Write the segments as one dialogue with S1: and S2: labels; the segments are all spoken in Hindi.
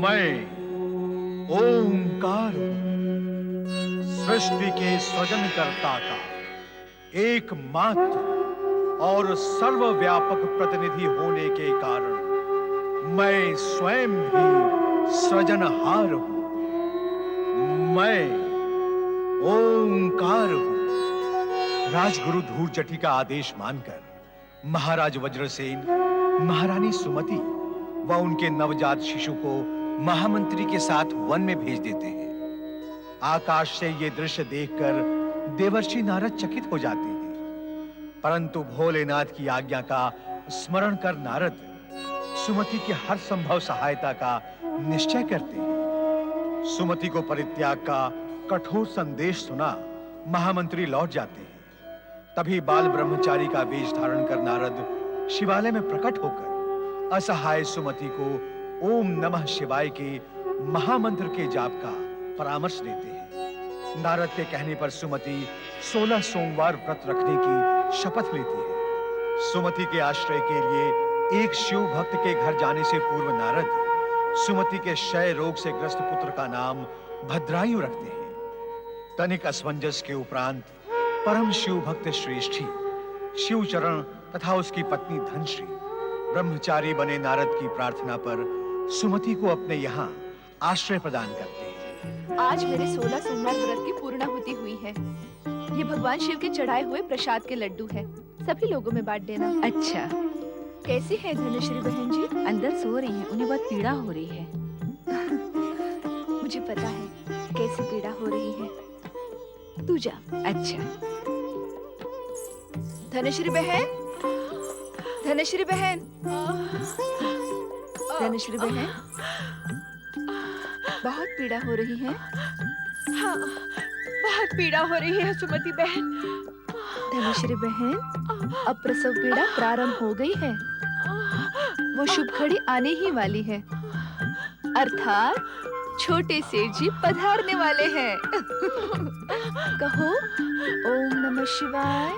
S1: मैं ओंकार सृष्टि के सृजनकर्ता का एकमात्र और सर्वव्यापक प्रतिनिधि होने के कारण मैं स्वयं भी सृजनहार हूं। मैं ओंकार हूं। राजगुरु धूर्जटी का आदेश मानकर महाराज वज्रसेन महारानी सुमति व उनके नवजात शिशु को महामंत्री के साथ वन में भेज देते हैं। आकाश से ये दृश्य देखकर देवर्षि नारद चकित हो जाते हैं, परंतु भोलेनाथ की आज्ञा का स्मरण कर नारद सुमति की हर संभव सहायता का निश्चय करते हैं। सुमति को परित्याग का कठोर संदेश सुना महामंत्री लौट जाते हैं। तभी बाल ब्रह्मचारी का वेश धारण कर नारद शिवालय में प्रकट होकर असहाय सुमति को ओम नमः शिवाय के महामंत्र के जाप का परामर्श देते हैं। नारद के कहने पर सुमति 16 सोमवार व्रत रखने की शपथ लेती है। सुमति के आश्रय के लिए एक शिव भक्त के घर जाने से पूर्व नारद सुमति के क्षय रोग से ग्रस्त पुत्र का नाम भद्रायु रखते हैं। तनिक असमंजस के उपरांत परम शिव भक्त श्रेष्ठी शिवचरण तथा उसकी पत्नी धनश्री ब्रह्मचारी बने नारद की प्रार्थना पर सुमति को अपने यहाँ आश्रय प्रदान करते हैं।
S2: आज मेरे 16 सोमवार व्रत की पूर्णाहुति हुई है। ये भगवान शिव के चढ़ाए हुए प्रसाद के लड्डू है, सभी लोगों में बांट देना।
S3: अच्छा,
S2: कैसी है धनश्री बहन जी?
S3: अंदर सो रही हैं, उन्हें बहुत पीड़ा हो रही है।
S2: मुझे पता है कैसी पीड़ा हो रही है, तू जा।
S3: अच्छा।
S2: धनश्री बहन, धनश्री बहन, धनश्री बहन, बहुत पीड़ा हो रही है।
S4: हाँ, बहुत पीड़ा हो रही है सुमति बहन।
S2: धनश्री बहन, अब प्रसव पीड़ा प्रारंभ हो गई है। वो शुभ घड़ी आने ही वाली है, अर्थात छोटे सेठ जी पधारने वाले हैं। कहो ओम नमः शिवाय।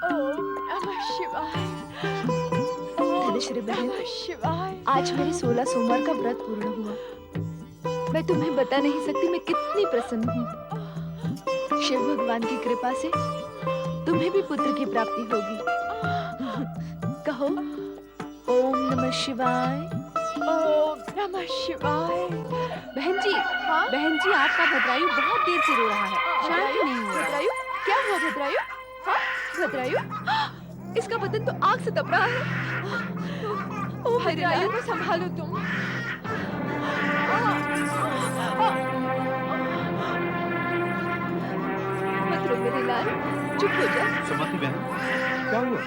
S4: ओम नमः शिवाय।
S2: धनश्री बहन,
S4: शिवाय।
S2: आज मेरे 16 सोमवार का व्रत पूर्ण हुआ। मैं तुम्हें बता नहीं सकती मैं कितनी प्रसन्न हूँ। शिव भगवान की कृपा से तुम्हें भी पुत्र की प्राप्ति होगी। कहो ओम नमः शिवाय।
S4: ओम नमः शिवाय।
S3: बहन जी, हाँ? बहन जी, आपका भद्रायु बहुत देर से रो रहा है, शांत नहीं हो रहा।
S2: भद्रायु? क्या हुआ भद्रायु? हाँ, भद्रायु? इसका बदन तो आग से तप रहा है।
S4: ओ भद्रायु को संभालो तुम।
S2: मत रो मेरे लाल, चुप हो जा।
S1: सुमति बहन, क्या हुआ?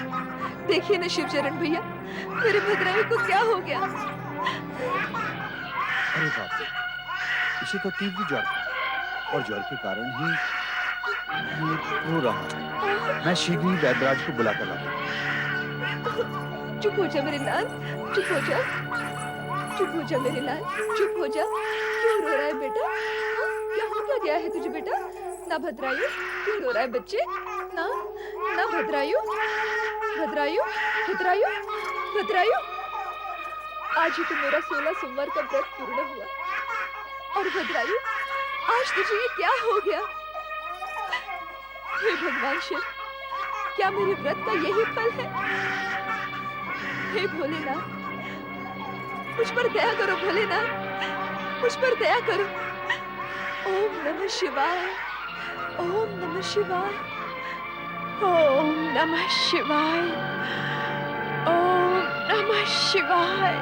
S2: देखिए ना शिवचरण भैया, मेरे भद्रायु को क्या हो गया?
S1: अरे बाप रे, इसे तो तीव्र ज्वर है और ज्वर के कारण ही ये रो रहा है। मैं शीघ्र ही वैद्यराज को बुला कर लाऊंगा।
S2: चुप हो जा मेरे लाल, चुप हो जा, चुप हो जा मेरे लाल, चुप हो जा। क्यों रो रहा है बेटा? क्या हो क्या गया है तुझे बेटा? ना भद्रायु, क्यों रो रहा है बच्चे? ना ना भद्रायु, भद्रायु, भद्रायु, भद्रायु। आज ही तो मेरा 16 सोमवार का व्रत पूर्ण हुआ और भद्रायु, आज तुझे ये क्या हो गया? हे भगवान शिव, क्या मेरे व्रत का यही फल है? हे भोलेनाथ, मुझ पर दया करो भोलेनाथ, मुझ पर दया करो। ओम नमः शिवाय, ओम नमः शिवाय,
S4: ओम नमः शिवाय। ओम नमः शिवाय।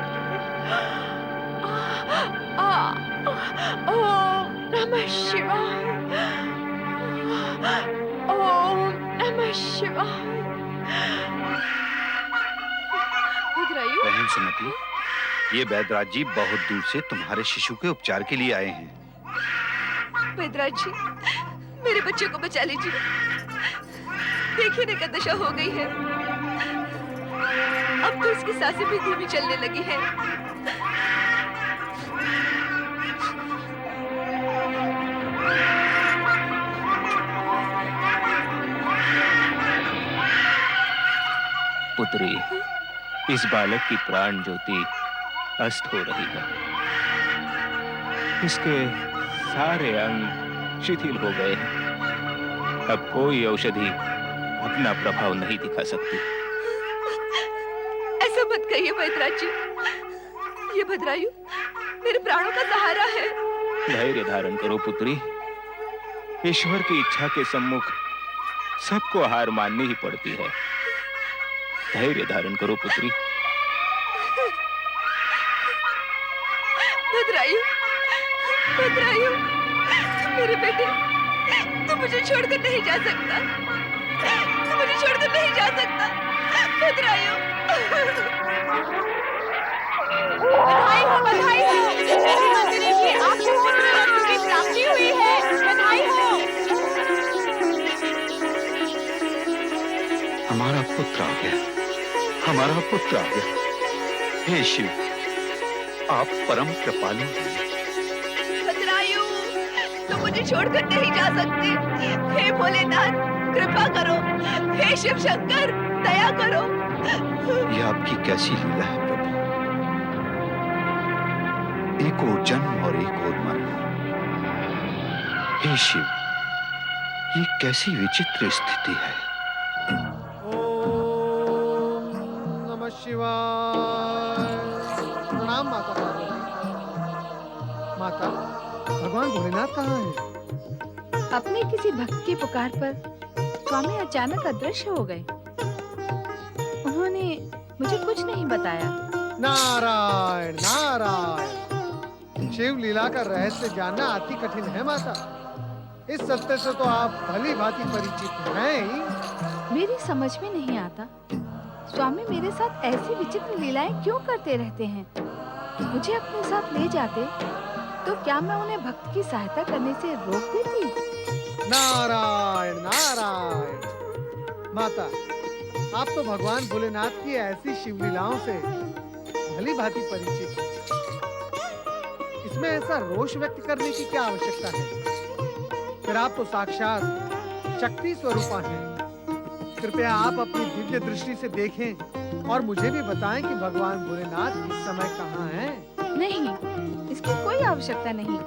S4: ओम नमः शिवाय। ओम नमः शिवाय।
S2: भद्रायु,
S5: बहन सुमति, ये वैद्यराज जी बहुत दूर से तुम्हारे शिशु के उपचार के लिए आए हैं।
S2: वैद्यराज जी, मेरे बच्चे को बचा लीजिए। देखिए ना क्या दशा हो गई है। अब तो इसकी सांसें भी धीमी चलने लगी हैं।
S6: पुत्री, इस बालक की प्राण ज्योति अस्त हो रही है। इसके सारे अंग शिथिल हो गए हैं। अब कोई औषधि अपना प्रभाव नहीं दिखा सकती।
S2: ऐसा मत कहिए बैदराज जी। ये भद्रायु मेरे प्राणों का सहारा है।
S6: धैर्य धारण करो पुत्री। ईश्वर की इच्छा के सम्मुख सबको हार माननी ही पड़ती है। धैर्य धारण करो पुत्री।
S2: भद्रायु, भद्रायु, मेरे बेटे, तू मुझे छोड़कर नहीं जा सकता। तू मुझे छोड़कर नहीं जा सकता। भद्रायु।
S3: बधाई हो, बधाई हो। देवी मंदिर की आपको पुत्र रत्न की प्राप्ति हुई है। बधाई हो।
S5: हमारा पुत्र आ गया, हमारा पुत्र आ गया। हे शिव, आप परम कृपालु हैं।
S2: भद्रायु, तुम मुझे छोड़कर नहीं जा सकते। हे भोलेनाथ, कृपा करो। हे शिव शंकर, दया करो।
S5: यह आपकी कैसी लीला है प्रभु। एक और जन्म और एक और मरण। हे शिव, ये कैसी विचित्र स्थिति है।
S7: ओम नमः शिवाय। प्रणाम माता पार्वती। माता, भगवान भोलेनाथ कहाँ हैं?
S3: अपने किसी भक्त की पुकार पर स्वामी अचानक अदृश्य हो गए। उन्होंने मुझे कुछ नहीं बताया।
S7: नारायण नारायण। शिव लीला का रहस्य जानना अति कठिन है माता। इस सत्य से तो आप भली भांति परिचित हैं ही।
S3: मेरी समझ में नहीं आता, स्वामी मेरे साथ ऐसी विचित्र लीलाएं क्यों करते रहते हैं। मुझे अपने साथ ले जाते तो क्या मैं उन्हें भक्त की सहायता करने से रोक देती?
S7: नारायण नारायण। माता, आप तो भगवान भोलेनाथ की ऐसी शिव लीलाओं से भली भांति परिचित हैं। इसमें ऐसा रोष व्यक्त करने की क्या आवश्यकता है? फिर आप तो साक्षात शक्ति स्वरूपा हैं। कृपया आप अपनी दिव्य दृष्टि से देखें और मुझे भी बताएं कि भगवान भोलेनाथ इस समय कहाँ हैं।
S3: नहीं, इसकी कोई आवश्यकता नहीं।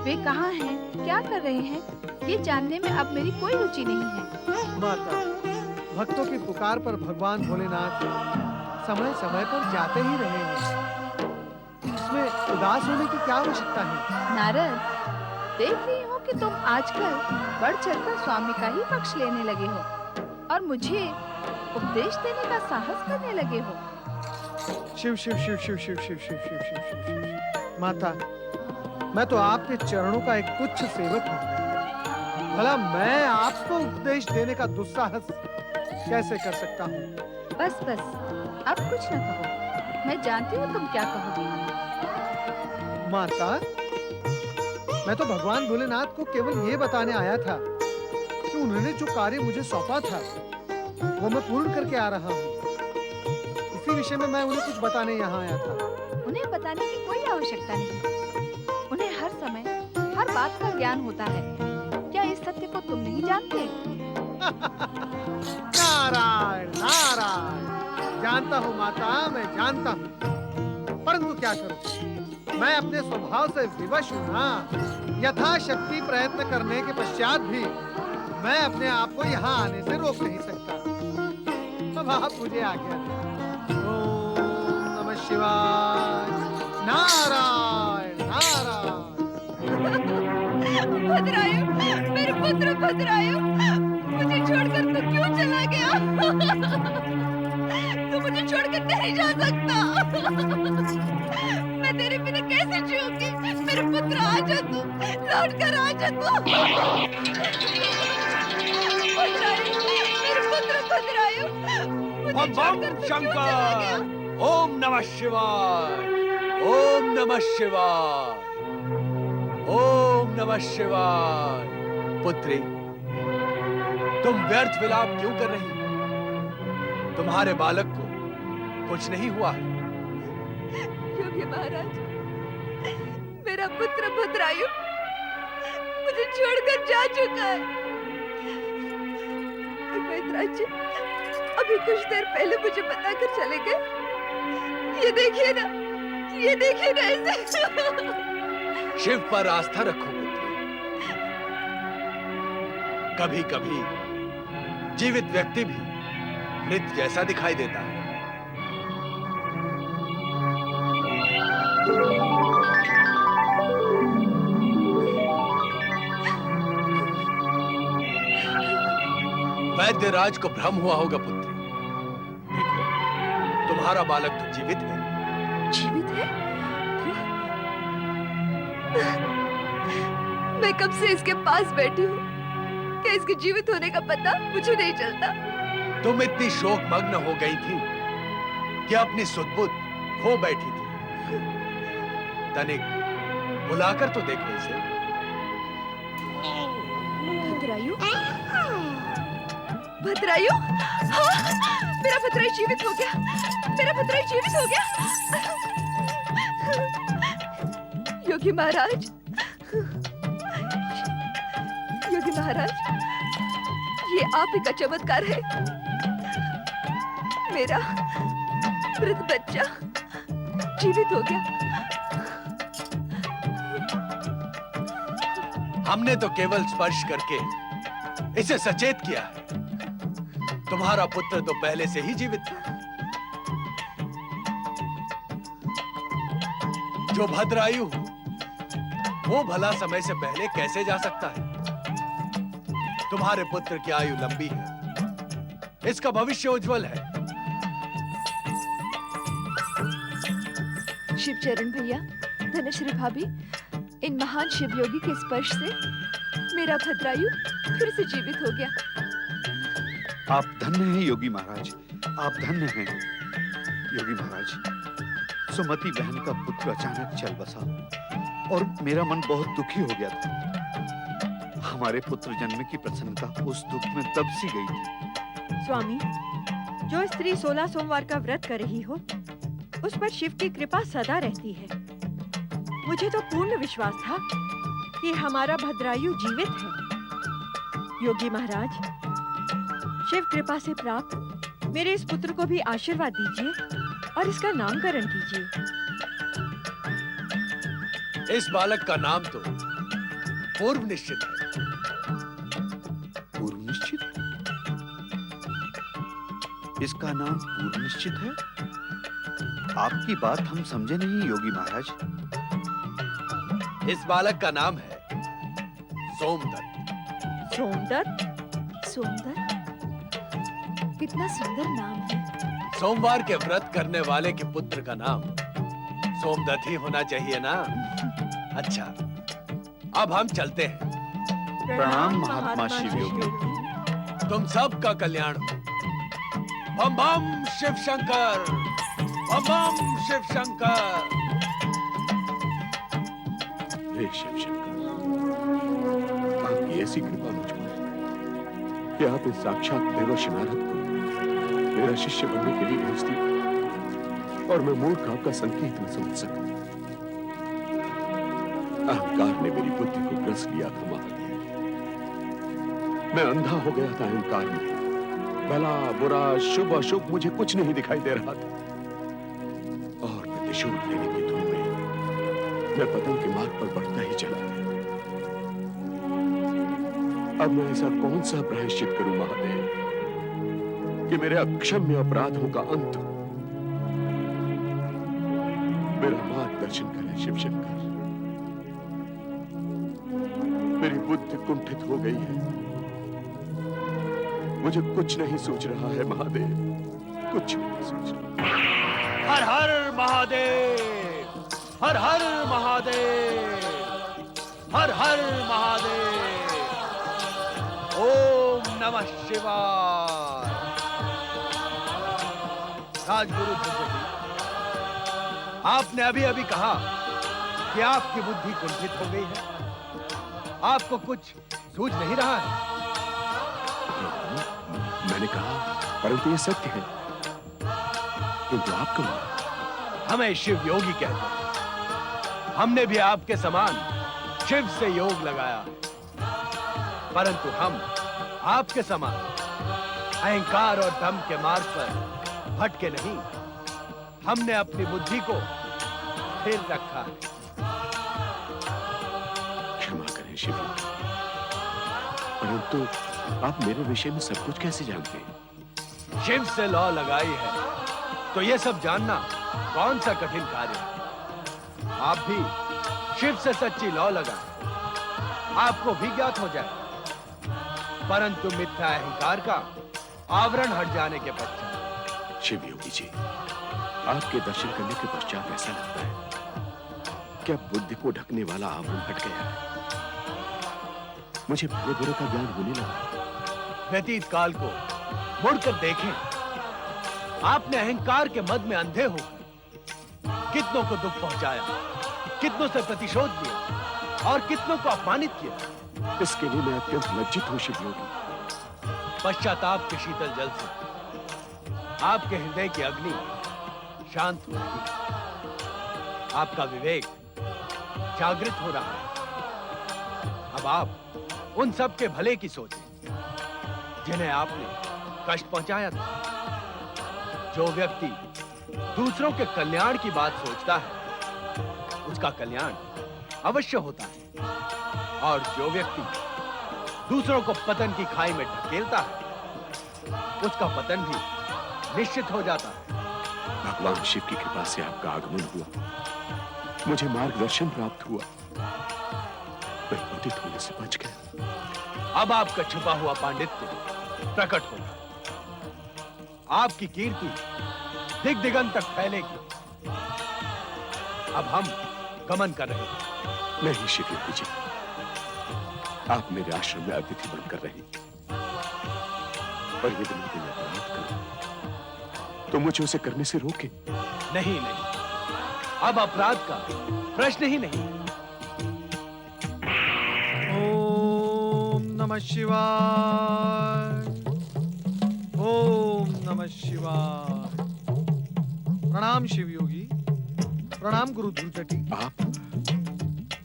S3: वे कहाँ हैं, क्या कर रहे हैं, ये जानने में अब मेरी कोई रुचि नहीं है।
S7: माता, भक्तों की पुकार पर भगवान भोलेनाथ समय समय पर जाते ही रहे हैं। इसमें उदास होने की क्या आवश्यकता है?
S3: नारद, देख रही हूँ कि तुम आजकल बढ़ चढ़कर स्वामी का ही पक्ष लेने लगे हो और मुझे उपदेश देने का साहस करने लगे हो।
S7: शिव शिव शिव शिव शिव शिव शिव शिव शिव शिव शिव। माता, मैं तो आपके चरणों का एक तुच्छ सेवक हूँ। भला मैं आपको उपदेश देने का दुस्साहस कैसे कर सकता हूँ?
S3: बस बस, अब कुछ न कहो। मैं जानती हूँ तुम क्या कहोगे।
S7: माता, मैं तो भगवान भोलेनाथ को केवल ये बताने आया था कि उन्होंने जो कार्य मुझे सौंपा था वो मैं पूर्ण करके आ रहा हूँ। इसी विषय में मैं उन्हें कुछ बताने यहाँ आया था।
S3: उन्हें बताने की कोई आवश्यकता नहीं। उन्हें हर समय हर बात का ज्ञान होता है। क्या इस सत्य को तुम नहीं जानते?
S7: नारायण नारायण। जानता हूँ माता, मैं जानता हूँ, परंतु क्या करूँ, मैं अपने स्वभाव से विवश हूँ ना। यथाशक्ति प्रयत्न करने के पश्चात भी मैं अपने आप को यहाँ आने से रोक नहीं सकता। अब आप मुझे आज्ञा दें। ओम नमः शिवाय। नारायण नारायण।
S2: भद्रायु, मेरे पुत्र भद्रायु, मुझे छोड़कर तू क्यों चला गया? तू मुझे छोड़कर नहीं जा सकता। मैं तेरे बिना कैसे जीऊंगी? मेरे पुत्र, आजा तू, लौट कर आजा तू। भद्रायु, मेरे पुत्र भद्रायु,
S1: बम बम शंकर। ओम नमः शिवाय। ओम नमः शिवाय। ओम नमः शिवाय। पुत्री, तुम व्यर्थ विलाप क्यों कर रही? तुम्हारे बालक को कुछ नहीं हुआ है।
S2: योगी महाराज, मेरा पुत्र भद्रायु मुझे छोड़कर जा चुका है। भद्राज जी अभी कुछ देर पहले मुझे बताकर चले गए। ये देखिए ना इसे।
S1: शिव पर आस्था रखो पुत्री। कभी कभी जीवित व्यक्ति भी मृत जैसा दिखाई देता है। वैद्यराज को भ्रम हुआ होगा पुत्री। देखो, तुम्हारा बालक तो जीवित है।
S2: जीवित है? मैं कब से इसके पास बैठी हूँ, क्या इसके जीवित होने का पता मुझे नहीं चलता।
S1: तुम इतनी शोक मग्न हो गई थी कि अपनी सुध-बुध खो बैठी थी। तनिक बुलाकर तो देखो इसे।
S2: भद्रायु? भद्रायु? हाँ, मेरा भद्रायु जीवित हो गया। मेरा भद्रायु जीवित हो गया। योगी महाराज, योगी महाराज, ये आप ही का चमत्कार है। मेरा वृद्ध बच्चा जीवित हो गया।
S1: हमने तो केवल स्पर्श करके इसे सचेत किया है। तुम्हारा पुत्र तो पहले से ही जीवित था। जो भद्रायु वो भला समय से पहले कैसे जा सकता है? तुम्हारे पुत्र की आयु लंबी है, इसका भविष्य उज्जवल है।
S2: शिवचरण भैया, धनश्री भाभी, इन महान शिव योगी के स्पर्श से मेरा भद्रायु फिर से जीवित हो गया।
S5: आप धन्य हैं योगी महाराज, आप धन्य हैं। योगी महाराज, सुमति बहन का पुत्र अचानक चल बसा और मेरा मन बहुत दुखी हो गया था। हमारे पुत्र जन्म की प्रसन्नता उस दुख में तब सी गई थी।
S4: स्वामी, जो स्त्री 16 सोमवार का व्रत कर रही हो, उस पर शिव की कृपा सदा रहती है। मुझे तो पूर्ण विश्वास था कि हमारा भद्रायु जीवित है। योगी महाराज, शिव कृपा से प्राप्त मेरे इस पुत्र को भी आशीर्वाद दीजिए और इसका नामकरण कीजिए।
S1: इस बालक का नाम तो पूर्व निश्चित है।
S5: पूर्व निश्चित? इसका नाम पूर्व निश्चित है? आपकी बात हम समझे नहीं योगी महाराज।
S1: इस बालक का नाम है सोमदत्त।
S4: सोमदत्त?
S2: सुंदर, कितना सुंदर नाम है।
S1: सोमवार के व्रत करने वाले के पुत्र का नाम सोमदत्त ही होना चाहिए ना? अच्छा, अब हम चलते हैं।
S5: प्रणाम महात्मा शिव योगी।
S1: तुम सब का कल्याण हो। बम बम शिव शंकर, बम बम शिव शंकर।
S8: हे शिव शंकर, आपकी ऐसी कृपा मुझ पर कि आप इस साक्षात देवर्षि नारद को मेरा शिष्य बनने के लिए भेज दिया और मैं मूर्ख आपका संकेत न समझ सका। अहंकार ने मेरी बुद्धि को ग्रस लिया था महादेव। मैं अंधा हो गया था अहंकार में। भला बुरा शुभ अशुभ मुझे कुछ नहीं दिखाई दे रहा था और मैं त्रिशूल लेने की धुन में मैं पतन के मार्ग पर बढ़ता ही चला गया। अब मैं ऐसा कौन सा प्रायश्चित करूं महादेव कि मेरे अक्षम्य अपराधों का अंत हो। मेरा मार्गदर्शन करें शिव शंकर। मेरी बुद्धि कुंठित हो गई है, मुझे कुछ नहीं सूझ रहा है महादेव, कुछ नहीं सूझ रहा।
S1: हर हर महादेव, हर हर महादेव, हर हर महादेव। ओम नमः शिवाय। राजगुरु ध्रुव जी, आपने अभी अभी कहा कि आपकी बुद्धि कुंठित हो गई है, आपको कुछ सूझ नहीं रहा है।
S8: मैंने कहा, परंतु ये सत्य है। किंतु आप कौन?
S1: हमें शिव योगी कहते हैं। हमने भी आपके समान शिव से योग लगाया, परंतु हम आपके समान अहंकार और दम के मार्ग पर भटके नहीं। हमने अपनी बुद्धि को स्थिर रखा है।
S8: परंतु आप मेरे विषय में सब कुछ कैसे जानते हैं?
S1: शिव से लौ लगाई है तो ये सब जानना कौन सा कठिन कार्य है। आप भी शिव से सच्ची लौ लगा, आपको भी ज्ञात हो जाए। परंतु मिथ्या अहंकार का आवरण हट जाने के पश्चात।
S8: शिव योगी जी, आपके दर्शन करने के पश्चात ऐसा लगता है क्या बुद्धि को ढकने वाला आवरण हट गया है। मुझे भले बुरे का ज्ञान होने लगा।
S1: व्यतीत काल को मुड़कर देखें। आपने अहंकार के मद में अंधे होकर कितनों को दुख पहुंचाया, कितनों से प्रतिशोध लिया और कितनों को अपमानित किया।
S8: इसके लिए मैं अत्यंत लज्जित हूं शिव योगी।
S1: पश्चाताप के शीतल जल से आपके हृदय की अग्नि शांत हो रही है। आपका विवेक जागृत हो रहा है। अब आप उन सब के भले की सोचें जिन्हें आपने कष्ट पहुंचाया था। जो व्यक्ति दूसरों के कल्याण की बात सोचता है उसका कल्याण अवश्य होता है, और जो व्यक्ति दूसरों को पतन की खाई में ढकेलता है उसका पतन भी निश्चित हो जाता है।
S8: भगवान शिव की कृपा से आपका आगमन हुआ, मुझे मार्गदर्शन प्राप्त हुआ, मैं पतित होने से बच गया।
S1: अब आपका छुपा हुआ पांडित्य प्रकट होगा। आपकी कीर्ति दिग दिगंत तक फैलेगी। अब हम गमन कर रहे हैं।
S8: नहीं शिव योगी जी, आप मेरे आश्रम में अतिथि बनकर रहे, पर यदि मैं कोई अपराध करूं तो मुझे उसे करने से रोके।
S1: नहीं नहीं, अब अपराध का प्रश्न ही नहीं।
S7: ओम नमः शिवाय। ओम नमः शिवाय। प्रणाम शिव योगी, प्रणाम गुरु धूर्जटी।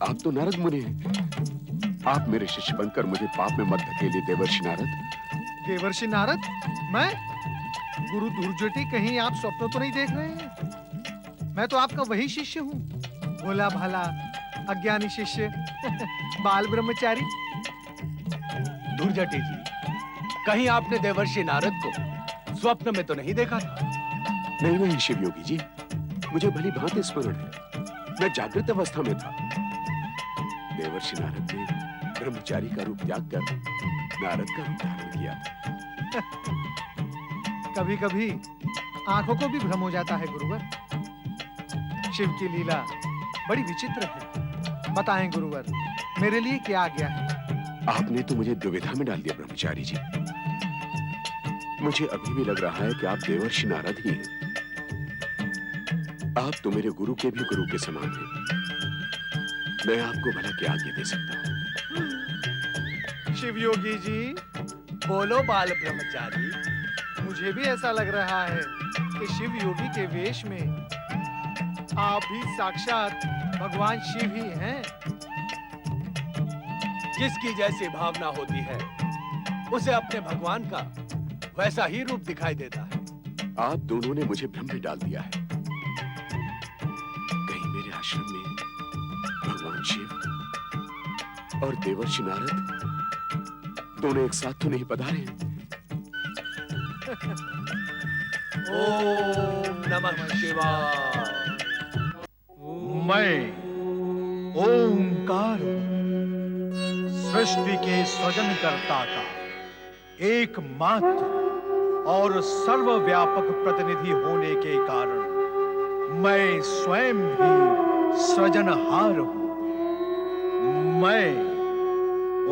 S8: आप तो नारद मुनि हैं। आप मेरे शिष्य बनकर मुझे पाप में मत धकेलिए देवर्षि नारद।
S7: देवर्षि नारद? मैं? गुरु धूर्जटी, कहीं आप स्वप्न तो नहीं देख रहे हैं? मैं तो आपका वही शिष्य हूँ, भोला भाला अज्ञानी शिष्य बाल ब्रह्मचारी।
S1: धूर्जटी जी, कहीं आपने देवर्षि नारद को स्वप्न में तो नहीं देखा था?
S8: नहीं नहीं शिव योगी जी, मुझे भली भांति स्मरण है, मैं जागृत अवस्था में था। देवर्षि नारद ने ब्रह्मचारी का रूप त्याग कर नारद का रूप धारण किया था।
S7: कभी कभी आंखों को भी भ्रम हो जाता है गुरुवर। शिव की लीला बड़ी विचित्र है। बताएं गुरुवर, मेरे लिए क्या आज्ञा है?
S8: आपने तो मुझे दुविधा में डाल दिया ब्रह्मचारी जी। मुझे अभी भी लग रहा है कि आप देवर्षि नारद ही हैं। आप तो मेरे गुरु के भी गुरु के समान हैं। मैं आपको भला क्या आज्ञा दे सकता हूँ?
S7: शिव योगी जी,
S1: बोलो बाल ब्रह्मचारी।
S7: मुझे भी ऐसा लग रहा है कि शिव योगी के वेश में आप भी साक्षात भगवान शिव ही हैं।
S1: जिसकी जैसी भावना होती है उसे अपने भगवान का वैसा ही रूप दिखाई देता है।
S8: आप दोनों ने मुझे भ्रम में डाल दिया है। कहीं मेरे आश्रम में भगवान शिव और देवर्षि नारद दोनों एक साथ तो नहीं पधारे हैं?
S1: ओम नमः शिवाय।
S7: मैं
S1: ओंकार सृष्टि के सृजन कर्ता का एकमात्र और सर्वव्यापक प्रतिनिधि होने के कारण मैं स्वयं भी सृजनहार हूं। मैं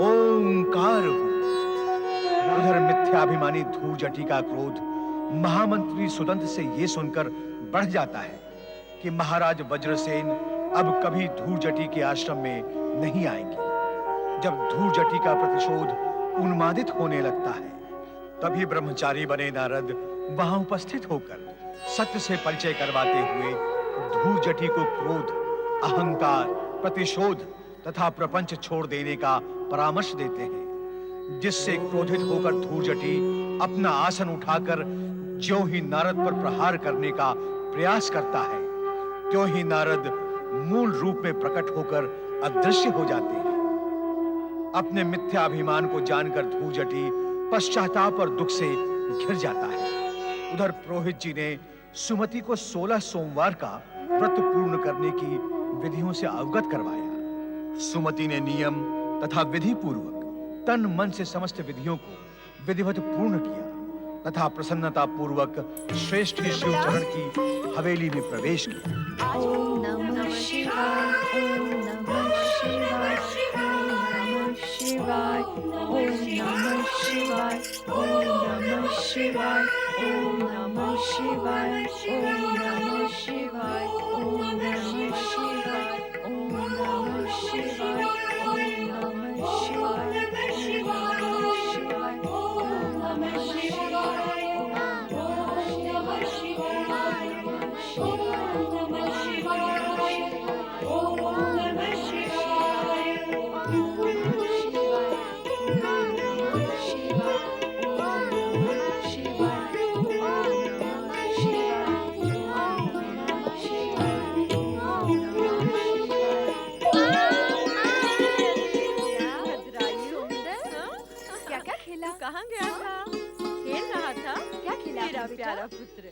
S1: ओंकार हूं। उधर मिथ्याभिमानी धूर्जटी का क्रोध महामंत्री सुदंत से ये सुनकर बढ़ जाता है कि महाराज वज्रसेन अब कभी धूर्जटी के आश्रम में नहीं आएंगे। जब धूर्जटी का प्रतिशोध उन्मादित होने लगता है, तभी ब्रह्मचारी बने नारद वहां उपस्थित होकर सत्य से परिचय करवाते हुए धूर्जटी को क्रोध, अहंकार, प्रतिशोध तथा प्रपंच छोड़ देने का परामर्श देते हैं, जिससे क्रोधित होकर धूर्जटी अपना आसन उठाकर ज्यों ही नारद पर प्रहार करने का प्रयास करता है, त्यों ही नारद मूल रूप में प्रकट होकर अदृश्य हो जाते हैं। अपने मिथ्याभिमान को जानकर धूर्जटी पश्चाताप और दुख से घिर जाता है। उधर पुरोहित जी ने सुमति को 16 सोमवार का व्रत पूर्ण करने की विधियों से अवगत करवाया। सुमति ने नियम तथा विधि पूर्वक तन मन से समस्त विधियों को विधिवत पूर्ण किया तथा प्रसन्नता पूर्वक श्रेष्ठ शिव चरण की हवेली में प्रवेश किया।
S3: ओम नमः शिवाय, ओम नमः शिवाय, ओम नमः शिवाय, ओम नमः शिवाय, ओम नमः शिवाय, ओम नमः शिवाय, ओम नमः शिवाय, ओम नमः शिवाय, ओम नमः शिवाय, ओम नमः शिवाय,
S4: कहाँ गया था? खेल रहा था?
S3: क्या खिला
S4: मेरा
S3: बेटा?
S4: प्यारा पुत्र।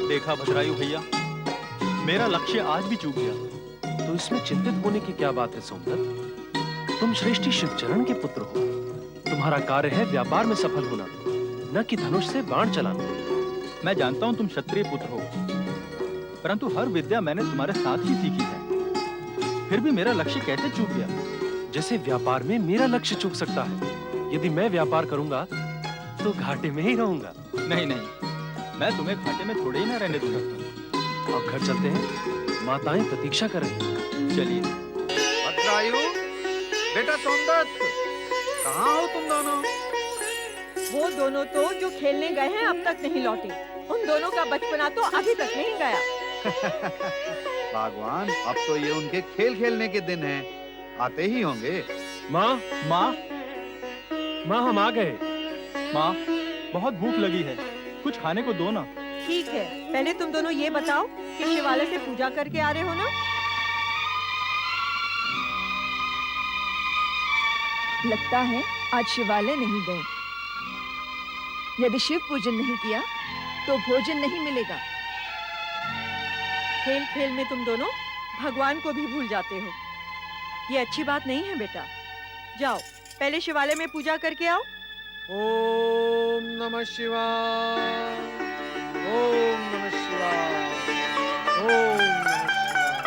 S9: देखा भद्रायु भैया, मेरा लक्ष्य आज भी चूक गया।
S10: तो इसमें चिंतित होने की क्या बात है सोमदत्त? तुम श्रेष्ठी शिवचरण के पुत्र हो। तुम्हारा कार्य है व्यापार में सफल होना, न कि धनुष से बाण चलाना।
S9: मैं जानता हूँ तुम क्षत्रिय पुत्र हो, परंतु हर विद्या मैंने तुम्हारे साथ ही सीखी है। फिर भी मेरा लक्ष्य कैसे चूक गया?
S10: जैसे व्यापार में मेरा लक्ष्य चूक सकता है। यदि मैं व्यापार करूंगा तो घाटे में ही रहूंगा।
S9: नहीं नहीं, मैं तुम्हें घाटे में थोड़े ही ना रहने दूंगा।
S10: अब घर चलते हैं, माताएं प्रतीक्षा कर रही हैं।
S9: चलिए।
S5: भद्रायु, बेटा सोमदत्त, कहाँ हो तुम दोनों?
S4: वो दोनों तो जो खेलने गए हैं अब तक नहीं लौटे। उन दोनों का बचपना तो अभी तक नहीं गया।
S5: भगवान, अब तो ये उनके खेल खेलने के दिन हैं, आते ही होंगे।
S10: माँ,
S9: माँ,
S10: माँ हम आ गए।
S9: माँ, बहुत भूख लगी है, कुछ खाने को दो ना।
S4: ठीक है, पहले तुम दोनों ये बताओ कि शिवालय से पूजा करके आ रहे हो ना?
S2: लगता है आज शिवालय नहीं गए। यदि शिव पूजन नहीं किया तो भोजन नहीं मिलेगा।
S4: खेल खेल में तुम दोनों भगवान को भी भूल जाते हो। ये अच्छी बात नहीं है बेटा। जाओ, पहले शिवालय में पूजा करके आओ।
S7: ओम नमः शिवाय, ओम नमः शिवाय, ओम नमः शिवाय।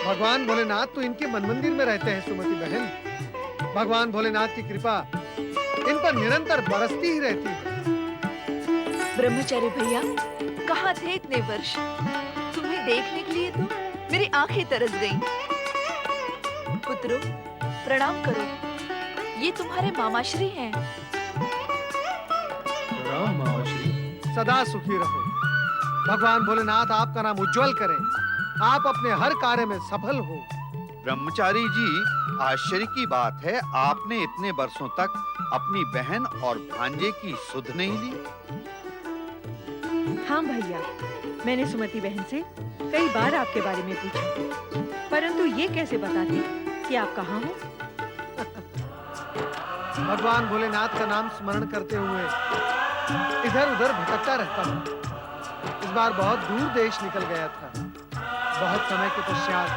S7: भगवान भोलेनाथ तो इनके मन मंदिर में रहते हैं सुमति बहन। भगवान भोलेनाथ की कृपा इन पर निरंतर बरसती ही रहती है।
S2: ब्रह्मचारी भैया, कहाँ थे इतने वर्ष? तुम्हें देखने के लिए तो मेरी आंखें तरस गईं। पुत्रों, प्रणाम करो। ये तुम्हारे मामाश्री हैं।
S10: राम मामाश्री।
S7: सदा सुखी रहो। भगवान भोलेनाथ आपका नाम उज्जवल करें। आप अपने हर कार्य में सफल हो।
S5: ब्रह्मचारी जी, आश्चर्य की बात है, आपने इतने वर्षों तक अपनी बहन और भांजे की सुध नहीं ली।
S4: हाँ भैया, मैंने सुमति बहन से कई बार आपके बारे में पूछा, परंतु ये कैसे बताती कि आप कहाँ हो?
S7: भगवान भोलेनाथ का नाम स्मरण करते हुए इधर उधर भटकता रहता हूँ। इस बार बहुत दूर देश निकल गया था। बहुत समय के पश्चात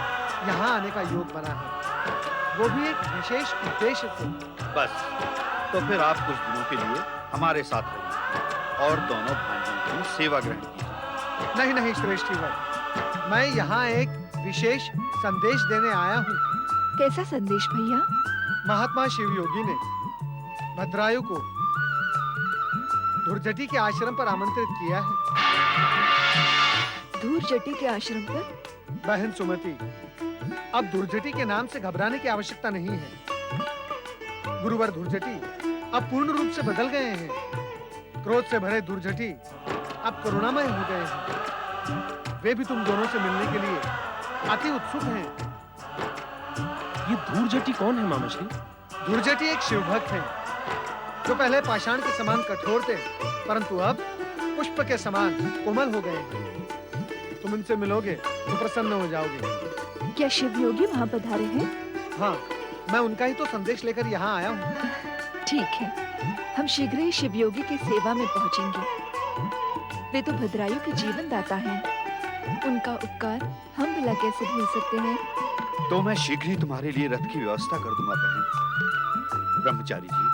S7: यहाँ आने का योग बना है, वो भी एक विशेष उद्देश्य से।
S5: बस, तो फिर आप कुछ दिनों के लिए हमारे साथ रहिए और दोनों भांजों की सेवा ग्रहण कीजिए।
S7: नहीं नहीं श्रेष्ठी भाई, मैं यहाँ एक विशेष संदेश देने आया हूँ।
S2: कैसा संदेश भैया?
S7: महात्मा शिव योगी ने भद्रायु को धुर्जटी के आश्रम पर आमंत्रित किया है।
S2: धूर्जटी के आश्रम पर?
S7: बहन सुमति, अब धुर्जटी के नाम से घबराने की आवश्यकता नहीं है। गुरुवर धुर्जटी अब पूर्ण रूप से बदल गए हैं। क्रोध से भरे धुर्जटी अब करुणामय हो गए हैं। वे भी तुम दोनों से मिलने के लिए अति उत्सुक हैं।
S10: ये धूर्जटी कौन है मामा श्री?
S7: धुर्जटी एक शिवभक्त हैं, जो पहले पाषाण के समान कठोर थे, परंतु अब पुष्प के समान कोमल हो गए हैं। तुम इनसे मिलोगे तो प्रसन्न हो जाओगे।
S2: क्या शिव योगी वहाँ पधारे हैं?
S7: हाँ, मैं उनका ही तो संदेश लेकर यहाँ आया हूँ।
S2: ठीक है, हम शीघ्र ही शिव योगी की सेवा में पहुँचेंगे। वे तो भद्रायु के जीवन दाता हैं। उनका उपकार हम भला कैसे भूल सकते हैं?
S5: तो मैं शीघ्र ही तुम्हारे लिए रथ की व्यवस्था कर दूंगा बहन। ब्रह्मचारी जी,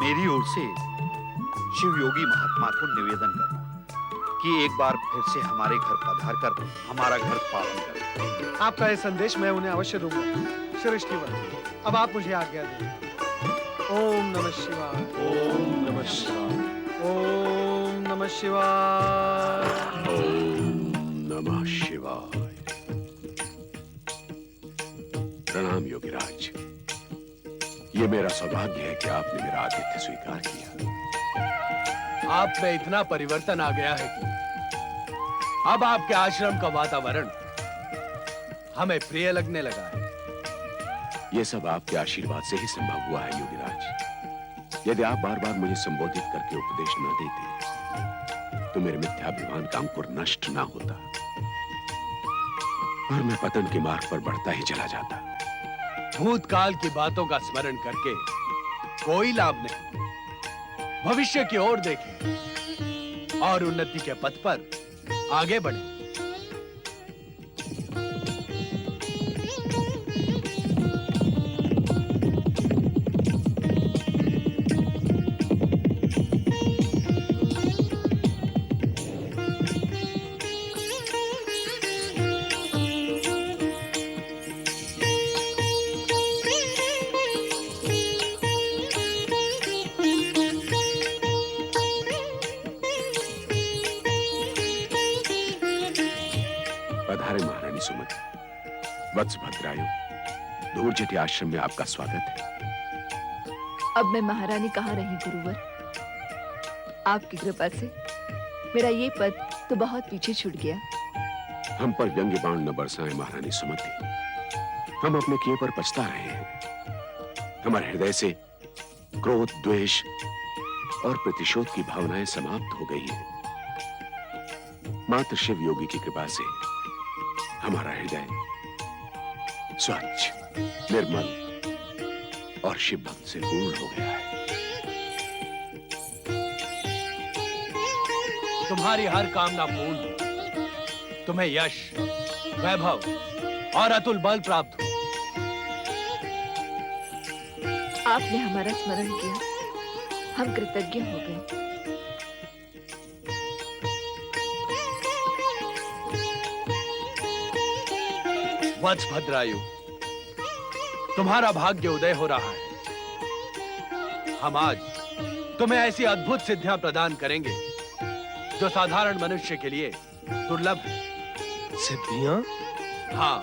S5: मेरी ओर से शिव योगी महात्मा को निवेदन करना कि एक बार फिर से हमारे घर पधार कर हमारा घर पावन करें।
S7: आपका यह संदेश मैं उन्हें अवश्य दूंगा। श्रेष्ठीवर, अब आप मुझे आज्ञा दें। ओम नमः शिवाय।
S10: ओम नमः शिवाय।
S7: ओम नमः शिवाय।
S8: ओम नमः शिवाय। प्रणाम योगीराज। ये मेरा सौभाग्य है कि आपने मेरा आतिथ्य स्वीकार किया।
S11: आप में इतना परिवर्तन आ गया है कि अब आपके आश्रम का वातावरण हमें प्रिय लगने लगा है।
S8: ये सब आपके आशीर्वाद से ही संभव हुआ है योगीराज। यदि आप बार बार मुझे संबोधित करके उपदेश न देते तो मेरे मिथ्याभिमान का अंकुर नष्ट ना होता और मैं पतन के मार्ग पर बढ़ता ही चला जाता।
S11: भूतकाल की बातों का स्मरण करके कोई लाभ नहीं। भविष्य की ओर देखें और उन्नति के पथ पर आगे बढ़ें।
S8: पधारे महारानी सुमति। वत्स भद्रायु, धूर्जटी आश्रम में आपका स्वागत है।
S2: अब मैं महारानी कहाँ रही गुरुवर? आपकी कृपा से मेरा ये पद तो बहुत पीछे छूट गया।
S8: हम पर व्यंग्य बाण न बरसाएं महारानी सुमति। हम अपने किए पर पछता रहे हैं। हमारे हृदय से क्रोध, द्वेष और प्रतिशोध की भावनाएं समाप्त हो गई हैं। मात्र शिव योगी की कृपा से हमारा हृदय स्वच्छ, निर्मल और शिव भक्त से पूर्ण हो गया है।
S11: तुम्हारी हर कामना पूर्ण हो। तुम्हें यश, वैभव और अतुल बल प्राप्त हो।
S2: आपने हमारा स्मरण किया, हम कृतज्ञ हो गए।
S11: वत्स भद्रायु, तुम्हारा भाग्य उदय हो रहा है। हम आज तुम्हें ऐसी अद्भुत सिद्धियां प्रदान करेंगे जो साधारण मनुष्य के लिए दुर्लभ है।
S10: सिद्धियां?
S11: हाँ,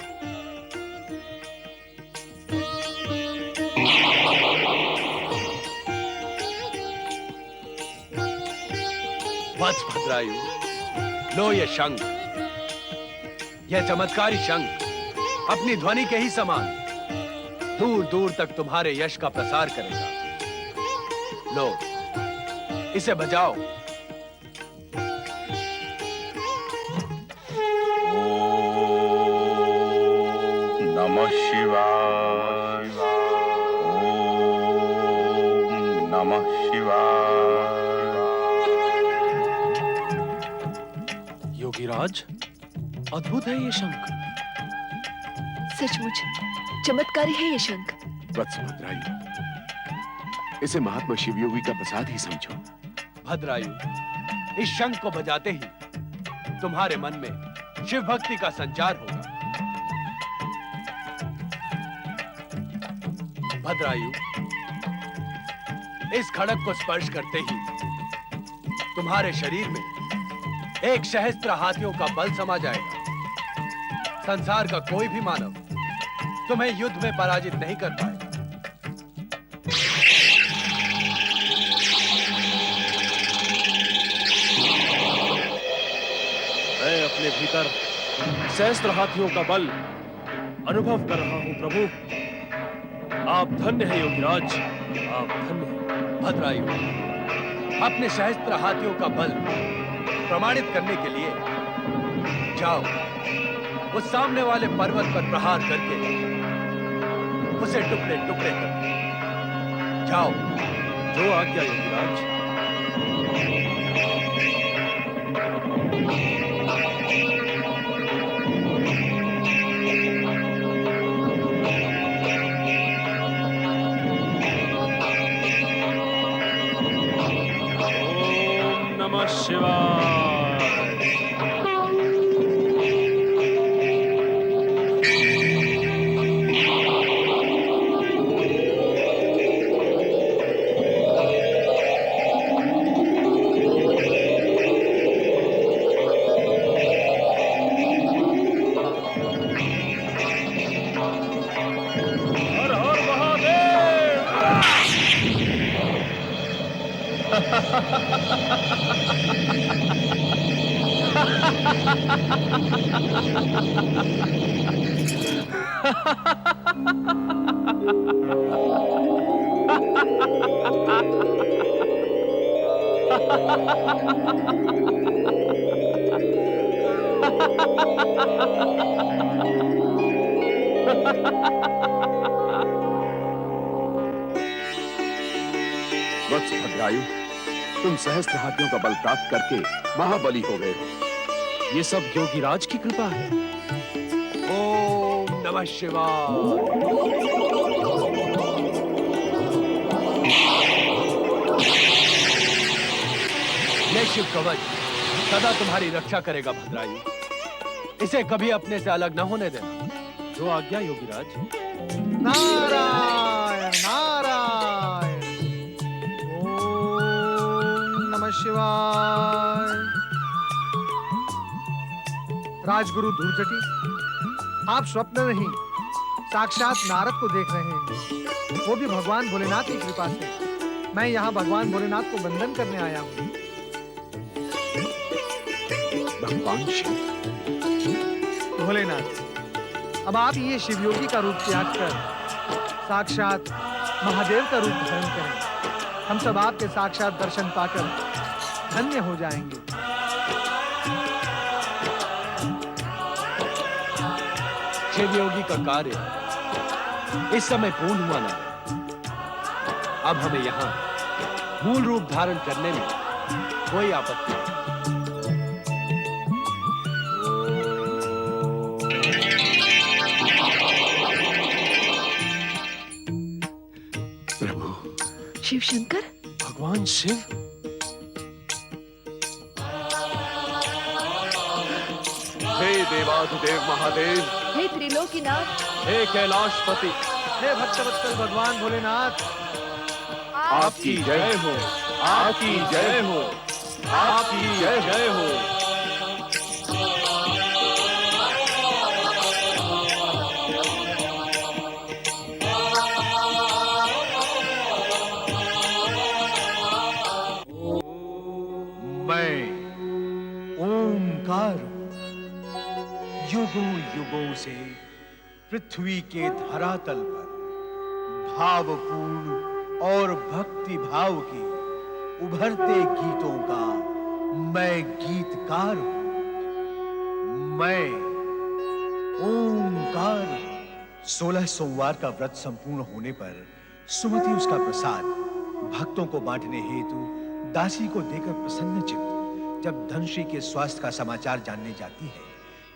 S11: वत्स भद्रायु, लो ये शंख। यह चमत्कारी शंख अपनी ध्वनि के ही समान दूर दूर तक तुम्हारे यश का प्रसार करेगा। लो, इसे बजाओ।
S6: ओम नमः शिवाय। ओम नमः शिवाय।
S10: योगीराज, अद्भुत है ये शंख।
S2: सचमुच चमत्कारी है ये शंख।
S8: वत्स भद्रायु, इसे महात्मा शिवयोगी का प्रसाद ही समझो।
S11: भद्रायु, इस शंख को बजाते ही तुम्हारे मन में शिव भक्ति का संचार होगा। भद्रायु, इस खड़क को स्पर्श करते ही तुम्हारे शरीर में एक सहस्त्र हाथियों का बल समा जाएगा। संसार का कोई भी मानव तुम्हें युद्ध में पराजित नहीं कर पाएगा।
S10: मैं अपने भीतर सहस्त्र हाथियों का बल अनुभव कर रहा हूं प्रभु। आप धन्य हैं योगीराज, आप धन्य हैं।
S11: भद्रायु, अपने सहस्त्र हाथियों का बल प्रमाणित करने के लिए जाओ, उस सामने वाले पर्वत पर प्रहार करके उसे टुकड़े टुकड़े कर दो। जाओ।
S10: जो आज्ञा योगीराज। ओम नमः शिवाय।
S8: वत्स भद्रायु, तुम सहस्त्र हाथियों का बल प्राप्त करके महाबली हो गए हो।
S10: ये सब योगीराज की कृपा है।
S11: ओम नमः शिवाय। ये शिव कवच सदा तुम्हारी रक्षा करेगा भद्रायु। इसे कभी अपने से अलग न होने देना।
S10: जो आज्ञा योगीराज।
S7: नारायण नारायण। ओम नमः शिवाय। राजगुरु धूर्जटी, आप स्वप्न नहीं साक्षात नारद को देख रहे हैं, वो भी भगवान भोलेनाथ की कृपा से। मैं यहाँ भगवान भोलेनाथ को वंदन करने आया हूँ।
S8: भगवान शिव।
S7: भोलेनाथ, अब आप ये शिवयोगी का रूप त्याग कर साक्षात महादेव का रूप धारण करें। हम सब आपके साक्षात दर्शन पाकर धन्य हो जाएंगे।
S11: शिवयोगी का कार्य इस समय पूर्ण हुआ ना। अब हमें यहाँ मूल रूप धारण करने में कोई आपत्ति नहीं।
S8: प्रभु
S2: शिव शंकर,
S10: भगवान शिव।
S8: हे देवाधिदेव महादेव,
S2: हे त्रिलोकीनाथ,
S10: हे कैलाशपति,
S7: हे भक्तवत्सल भगवान भोलेनाथ,
S8: आपकी जय हो,
S10: आपकी जय हो, आपकी जय हो।
S1: मैं ओंकार युगों युगों से पृथ्वी के धरातल पर भावपूर्ण और भक्ति भाव के उभरते गीतों का मैं गीतकार हूं। मैं ओंकार। 16 सोमवार का व्रत संपूर्ण होने पर सुमति उसका प्रसाद भक्तों को बांटने हेतु दासी को देकर प्रसन्नचित्त जब धनश्री के स्वास्थ्य का समाचार जानने जाती है,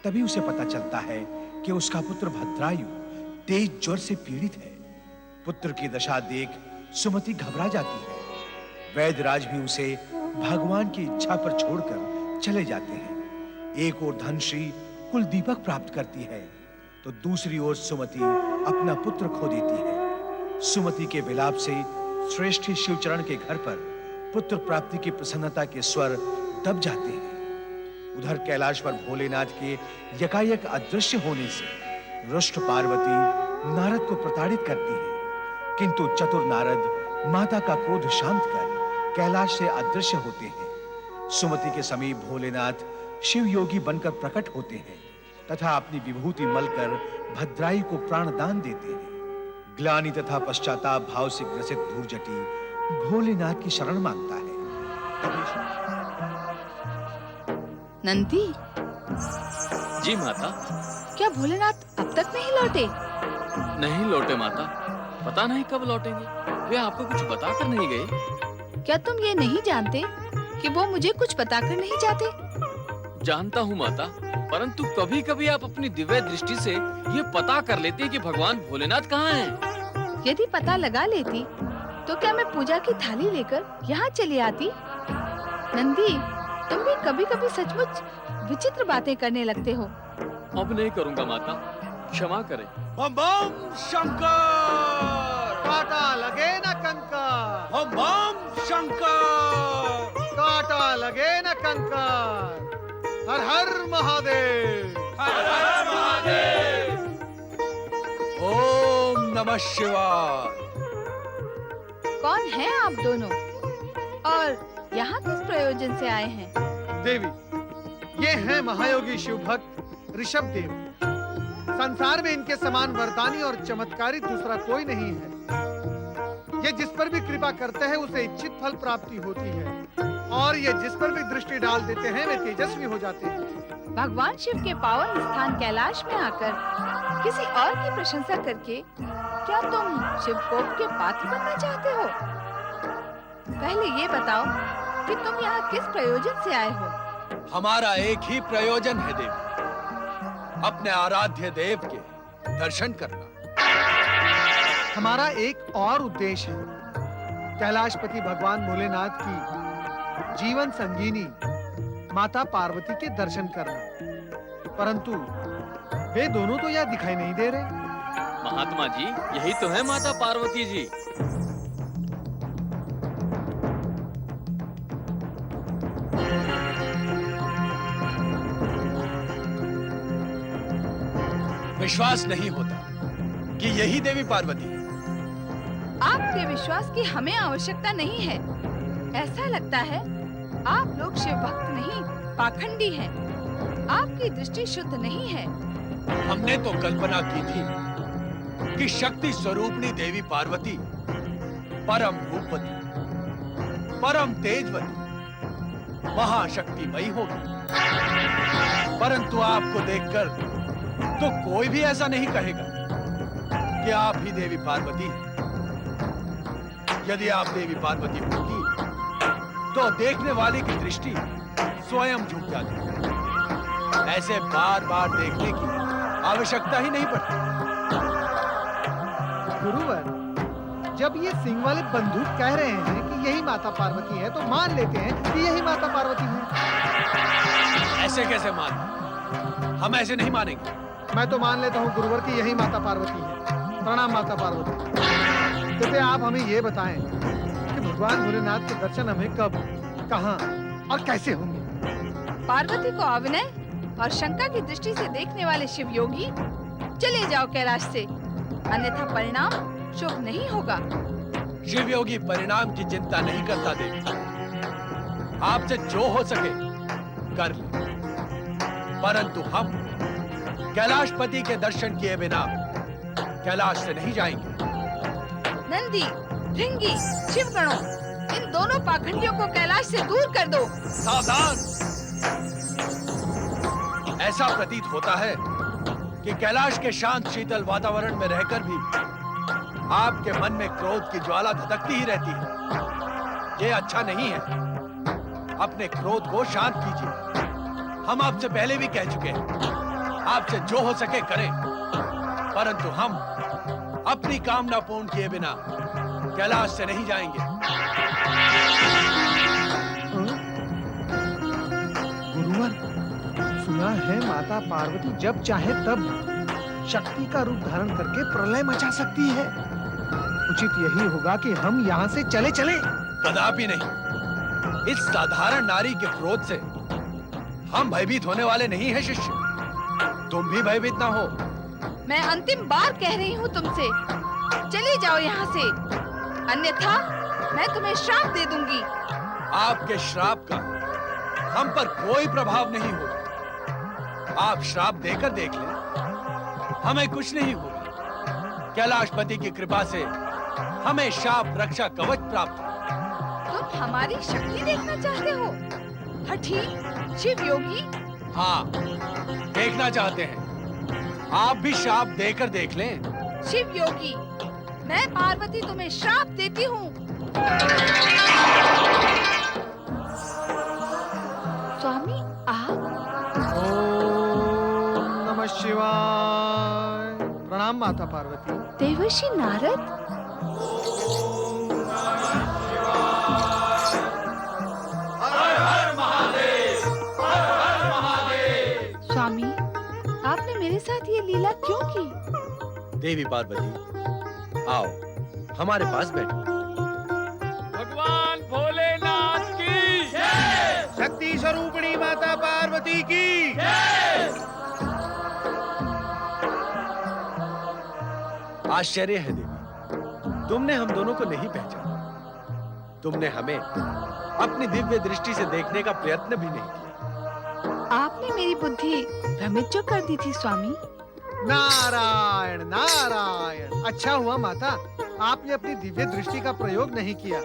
S1: तभी उसे पता चलता है कि उसका पुत्र भद्रायु तेज ज्वर से पीड़ित है। पुत्र की दशा देख सुमति घबरा जाती है। वैद्यराज भी उसे भगवान की इच्छा पर छोड़कर चले जाते हैं। एक ओर धनश्री कुल दीपक प्राप्त करती है, तो दूसरी ओर सुमति अपना पुत्र खो देती है। सुमति के विलाप से श्रेष्ठ शिवचरण के घर पर पुत्र प्राप्ति की प्रसन्नता के स्वर दब जाते हैं। उधर कैलाश पर भोलेनाथ के यकायक अदृश्य होने से रुष्ट पार्वती नारद को प्रताड़ित करती है, किंतु चतुर नारद माता का क्रोध शांत कर कैलाश से अदृश्य होते हैं। सुमति के समीप भोलेनाथ शिव योगी बनकर प्रकट होते हैं तथा अपनी विभूति मलकर भद्राई को प्राणदान देते हैं। ग्लानि तथा पश्चाताप भाव से ग्रसित धूर्जटी भोलेनाथ की शरण मांगता है।
S3: नंदी,
S12: जी माता।
S3: क्या भोलेनाथ अब तक नहीं लौटे?
S12: नहीं लौटे माता, पता नहीं कब लौटेंगे। वे आपको कुछ बताकर नहीं गए?
S3: क्या तुम ये नहीं जानते कि वो मुझे कुछ बताकर नहीं जाते?
S12: जानता हूँ माता, परंतु कभी कभी आप अपनी दिव्य दृष्टि से ये पता कर लेते हैं कि भगवान भोलेनाथ कहाँ हैं।
S3: यदि पता लगा लेती तो क्या मैं पूजा की थाली लेकर यहाँ चली आती? नंदी, तुम भी कभी कभी सचमुच विचित्र बातें करने लगते हो।
S12: अब नहीं करूँगा माता, क्षमा करें।
S11: बम बम शंकर,
S7: काटा लगे न कंकर,
S11: बम बम शंकर,
S7: काटा लगे न कंकर। हर हर महादेव,
S11: हर हर महादेव। ओम नमः शिवाय।
S3: कौन है आप दोनों और यहाँ किस प्रयोजन से आए हैं?
S7: देवी, ये हैं महायोगी शिव भक्त ऋषभ देव। संसार में इनके समान वरदानी और चमत्कारी दूसरा कोई नहीं है। ये जिस पर भी कृपा करते हैं उसे इच्छित फल प्राप्ति होती है, और ये जिस पर भी दृष्टि डाल देते हैं वे तेजस्वी हो जाते हैं।
S3: भगवान शिव के पावन स्थान कैलाश में आकर किसी और की प्रशंसा करके क्या तुम शिव कोप के पात्र बनना चाहते हो? पहले ये बताओ कि तुम यहाँ किस प्रयोजन से आए हो?
S11: हमारा एक ही प्रयोजन है देवी, अपने आराध्य देव के दर्शन करना।
S7: हमारा एक और उद्देश्य है, कैलाशपति भगवान भोलेनाथ की जीवन संगीनी माता पार्वती के दर्शन करना। परंतु वे दोनों तो यहाँ दिखाई नहीं दे रहे।
S12: महात्मा जी, यही तो है माता पार्वती जी।
S11: विश्वास नहीं होता कि यही देवी पार्वती है।
S3: आपके विश्वास की हमें आवश्यकता नहीं है। ऐसा लगता है आप लोग शिव भक्त नहीं, पाखंडी हैं। आपकी दृष्टि शुद्ध नहीं है।
S11: हमने तो कल्पना की थी कि शक्ति स्वरूपनी देवी पार्वती परम रूपवती, परम तेजवती, महाशक्तिमयी होगी। परंतु आपको देखकर तो कोई भी ऐसा नहीं कहेगा कि आप ही देवी पार्वती हैं। यदि आप देवी पार्वती होती तो देखने वाले की दृष्टि स्वयं झुक जाती। ऐसे बार बार देखने की आवश्यकता ही नहीं पड़ती।
S7: गुरुवर, जब ये सिंह वाले बंदूक कह रहे हैं कि यही माता पार्वती है तो मान लेते हैं कि यही माता पार्वती है।
S11: ऐसे कैसे मान? हम ऐसे नहीं मानेंगे।
S7: मैं तो मान लेता हूँ गुरुवर की यही माता पार्वती है। प्रणाम माता पार्वती। कृपया आप हमें ये बताएं कि भगवान भोलेनाथ के दर्शन हमें कब, कहाँ और कैसे होंगे?
S3: पार्वती को अविनय और शंका की दृष्टि से देखने वाले शिव योगी, चले जाओ कैलाश से, अन्यथा परिणाम शुभ नहीं होगा।
S11: शिव योगी परिणाम की चिंता नहीं करता देवी। आपसे जो हो सके कर ले, परंतु हम कैलाशपति के दर्शन किए बिना कैलाश से नहीं जाएंगे।
S3: नंदी, भृंगी, शिवगणों, इन दोनों पाखंडियों को कैलाश से दूर कर दो।
S11: सावधान! ऐसा प्रतीत होता है कि कैलाश के शांत शीतल वातावरण में रहकर भी आपके मन में क्रोध की ज्वाला धधकती ही रहती है। ये अच्छा नहीं है। अपने क्रोध को शांत कीजिए। हम आपसे पहले भी कह चुके हैं, आपसे जो हो सके करें, परंतु हम अपनी कामना पूर्ण किए बिना कैलाश से नहीं जाएंगे।
S7: गुरुवर, सुना है माता पार्वती जब चाहे तब शक्ति का रूप धारण करके प्रलय मचा सकती है। उचित यही होगा कि हम यहाँ से चले चले।
S11: कदापि नहीं। इस साधारण नारी के क्रोध से हम भयभीत होने वाले नहीं हैं शिष्य। तुम भी भयभीत ना हो।
S3: मैं अंतिम बार कह रही हूँ तुमसे, चली जाओ यहाँ से, अन्यथा मैं तुम्हें श्राप दे दूंगी।
S11: आपके श्राप का हम पर कोई प्रभाव नहीं होगा। आप श्राप देकर देख लें, हमें कुछ नहीं होगा। कैलाशपति की कृपा से हमें शाप रक्षा कवच प्राप्त है।
S3: तुम हमारी शक्ति देखना चाहते हो? हठी शिव योगी।
S11: हाँ, देखना चाहते हैं। आप भी शाप देकर देख लें।
S3: शिव योगी, मैं पार्वती तुम्हें श्राप देती हूँ। स्वामी आप?
S7: ओम नमः शिवाय। प्रणाम माता पार्वती।
S3: देवर्षि नारद? स्वामी, आपने मेरे साथ ये लीला क्यों की?
S11: देवी पार्वती, आओ हमारे पास बैठो।
S12: भगवान भोलेनाथ की
S7: शक्ति स्वरूपिणी माता पार्वती की।
S11: आश्चर्य है देवी, तुमने हम दोनों को नहीं पहचाना। तुमने हमें अपनी दिव्य दृष्टि से देखने का प्रयत्न भी नहीं किया।
S3: आपने मेरी बुद्धि भ्रमित जो कर दी थी स्वामी।
S7: नारायण नारायण। अच्छा हुआ माता, आपने अपनी दिव्य दृष्टि का प्रयोग नहीं किया,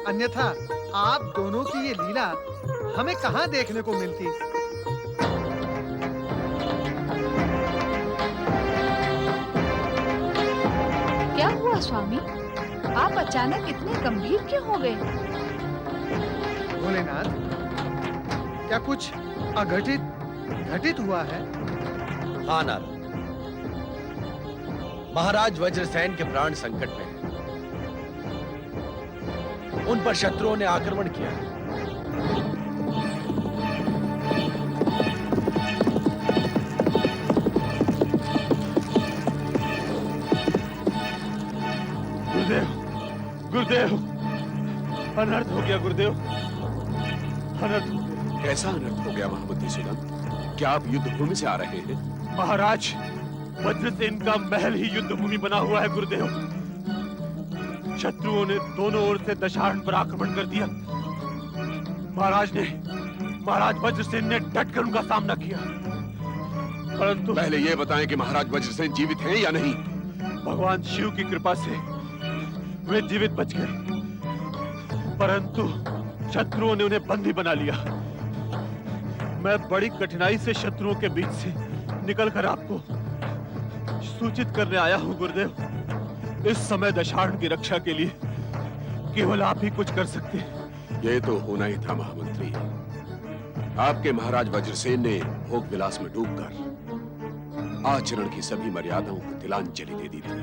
S7: अन्यथा आप दोनों की ये लीला हमें कहाँ देखने को मिलती।
S3: क्या हुआ स्वामी, आप अचानक इतने गंभीर क्यों हो गए?
S7: भोलेनाथ, क्या कुछ अघटित घटित हुआ है?
S11: हाँ नारद, महाराज वज्रसेन के प्राण संकट में हैं। उन पर शत्रुओं ने आक्रमण किया है।
S9: गुरुदेव, गुरुदेव, अनर्थ हो गया गुरुदेव, अनर्थ हो गया।
S8: कैसा अनर्थ हो गया महामंत्री सुदंत? क्या आप युद्ध भूमि से आ रहे हैं?
S9: महाराज, वज्रसेन का महल ही युद्ध भूमि बना हुआ है गुरुदेव। शत्रुओं ने दोनों ओर से दशारण पर आक्रमण कर दिया। महाराज वज्रसेन ने डटकर उनका सामना किया, परंतु
S8: पहले ये बताएं कि महाराज वज्रसेन जीवित हैं या नहीं?
S9: भगवान शिव की कृपा से वे जीवित बच गए, परंतु शत्रुओं ने उन्हें बंदी बना लिया। मैं बड़ी कठिनाई से शत्रुओं के बीच से निकलकर आपको सूचित करने आया हूँ गुरुदेव। इस समय दशारण की रक्षा के लिए केवल आप ही कुछ कर सकते हैं।
S8: ये तो होना ही था महामंत्री। आपके महाराज वज्रसेन ने भोग विलास में डूबकर आचरण की सभी मर्यादाओं को तिलांजलि दे दी थी।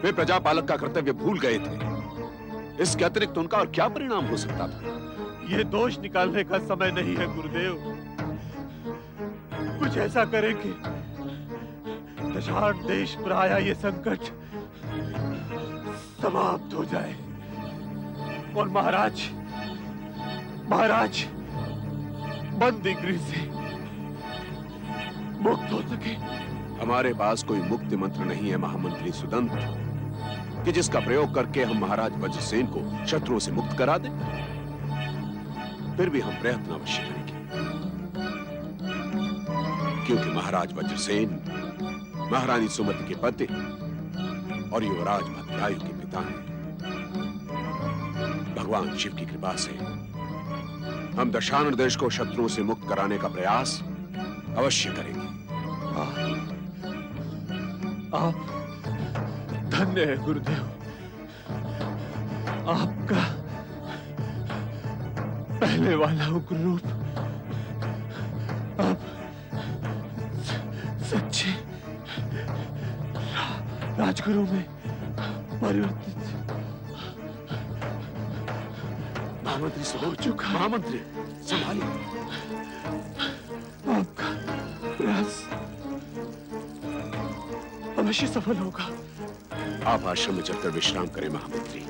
S8: वे प्रजापालक का कर्तव्य भूल गए थे। इसके अतिरिक्त उनका और क्या परिणाम हो सकता था?
S9: ये दोष निकालने का समय नहीं है गुरुदेव। कुछ ऐसा करें कि दशारण देश पर आया ये संकट समाप्त हो जाए और महाराज बंदी गृह से मुक्त हो सके।
S8: हमारे पास कोई मुक्ति मंत्र नहीं है महामंत्री सुदंत, कि जिसका प्रयोग करके हम महाराज वज्रसेन को शत्रुओं से मुक्त करा दें। फिर भी हम प्रयत्न अवश्य करेंगे, क्योंकि महाराज वज्रसेन महारानी सुमति के पति और युवराज भद्रायु के पिता हैं। भगवान शिव की कृपा से हम दशानन देश को शत्रुओं से मुक्त कराने का प्रयास अवश्य करेंगे।
S9: आप धन्य है गुरुदेव। आपका पहले वाला उग्र रूप अब सच्चे राजगुरु में परिवर्तित
S8: महामंत्री
S9: हो
S8: सुदंत,
S9: चुका।
S8: महामंत्री संभालिए।
S9: आपका प्रयास अवश्य सफल होगा।
S8: आप आश्रम में चलकर विश्राम करें महामंत्री।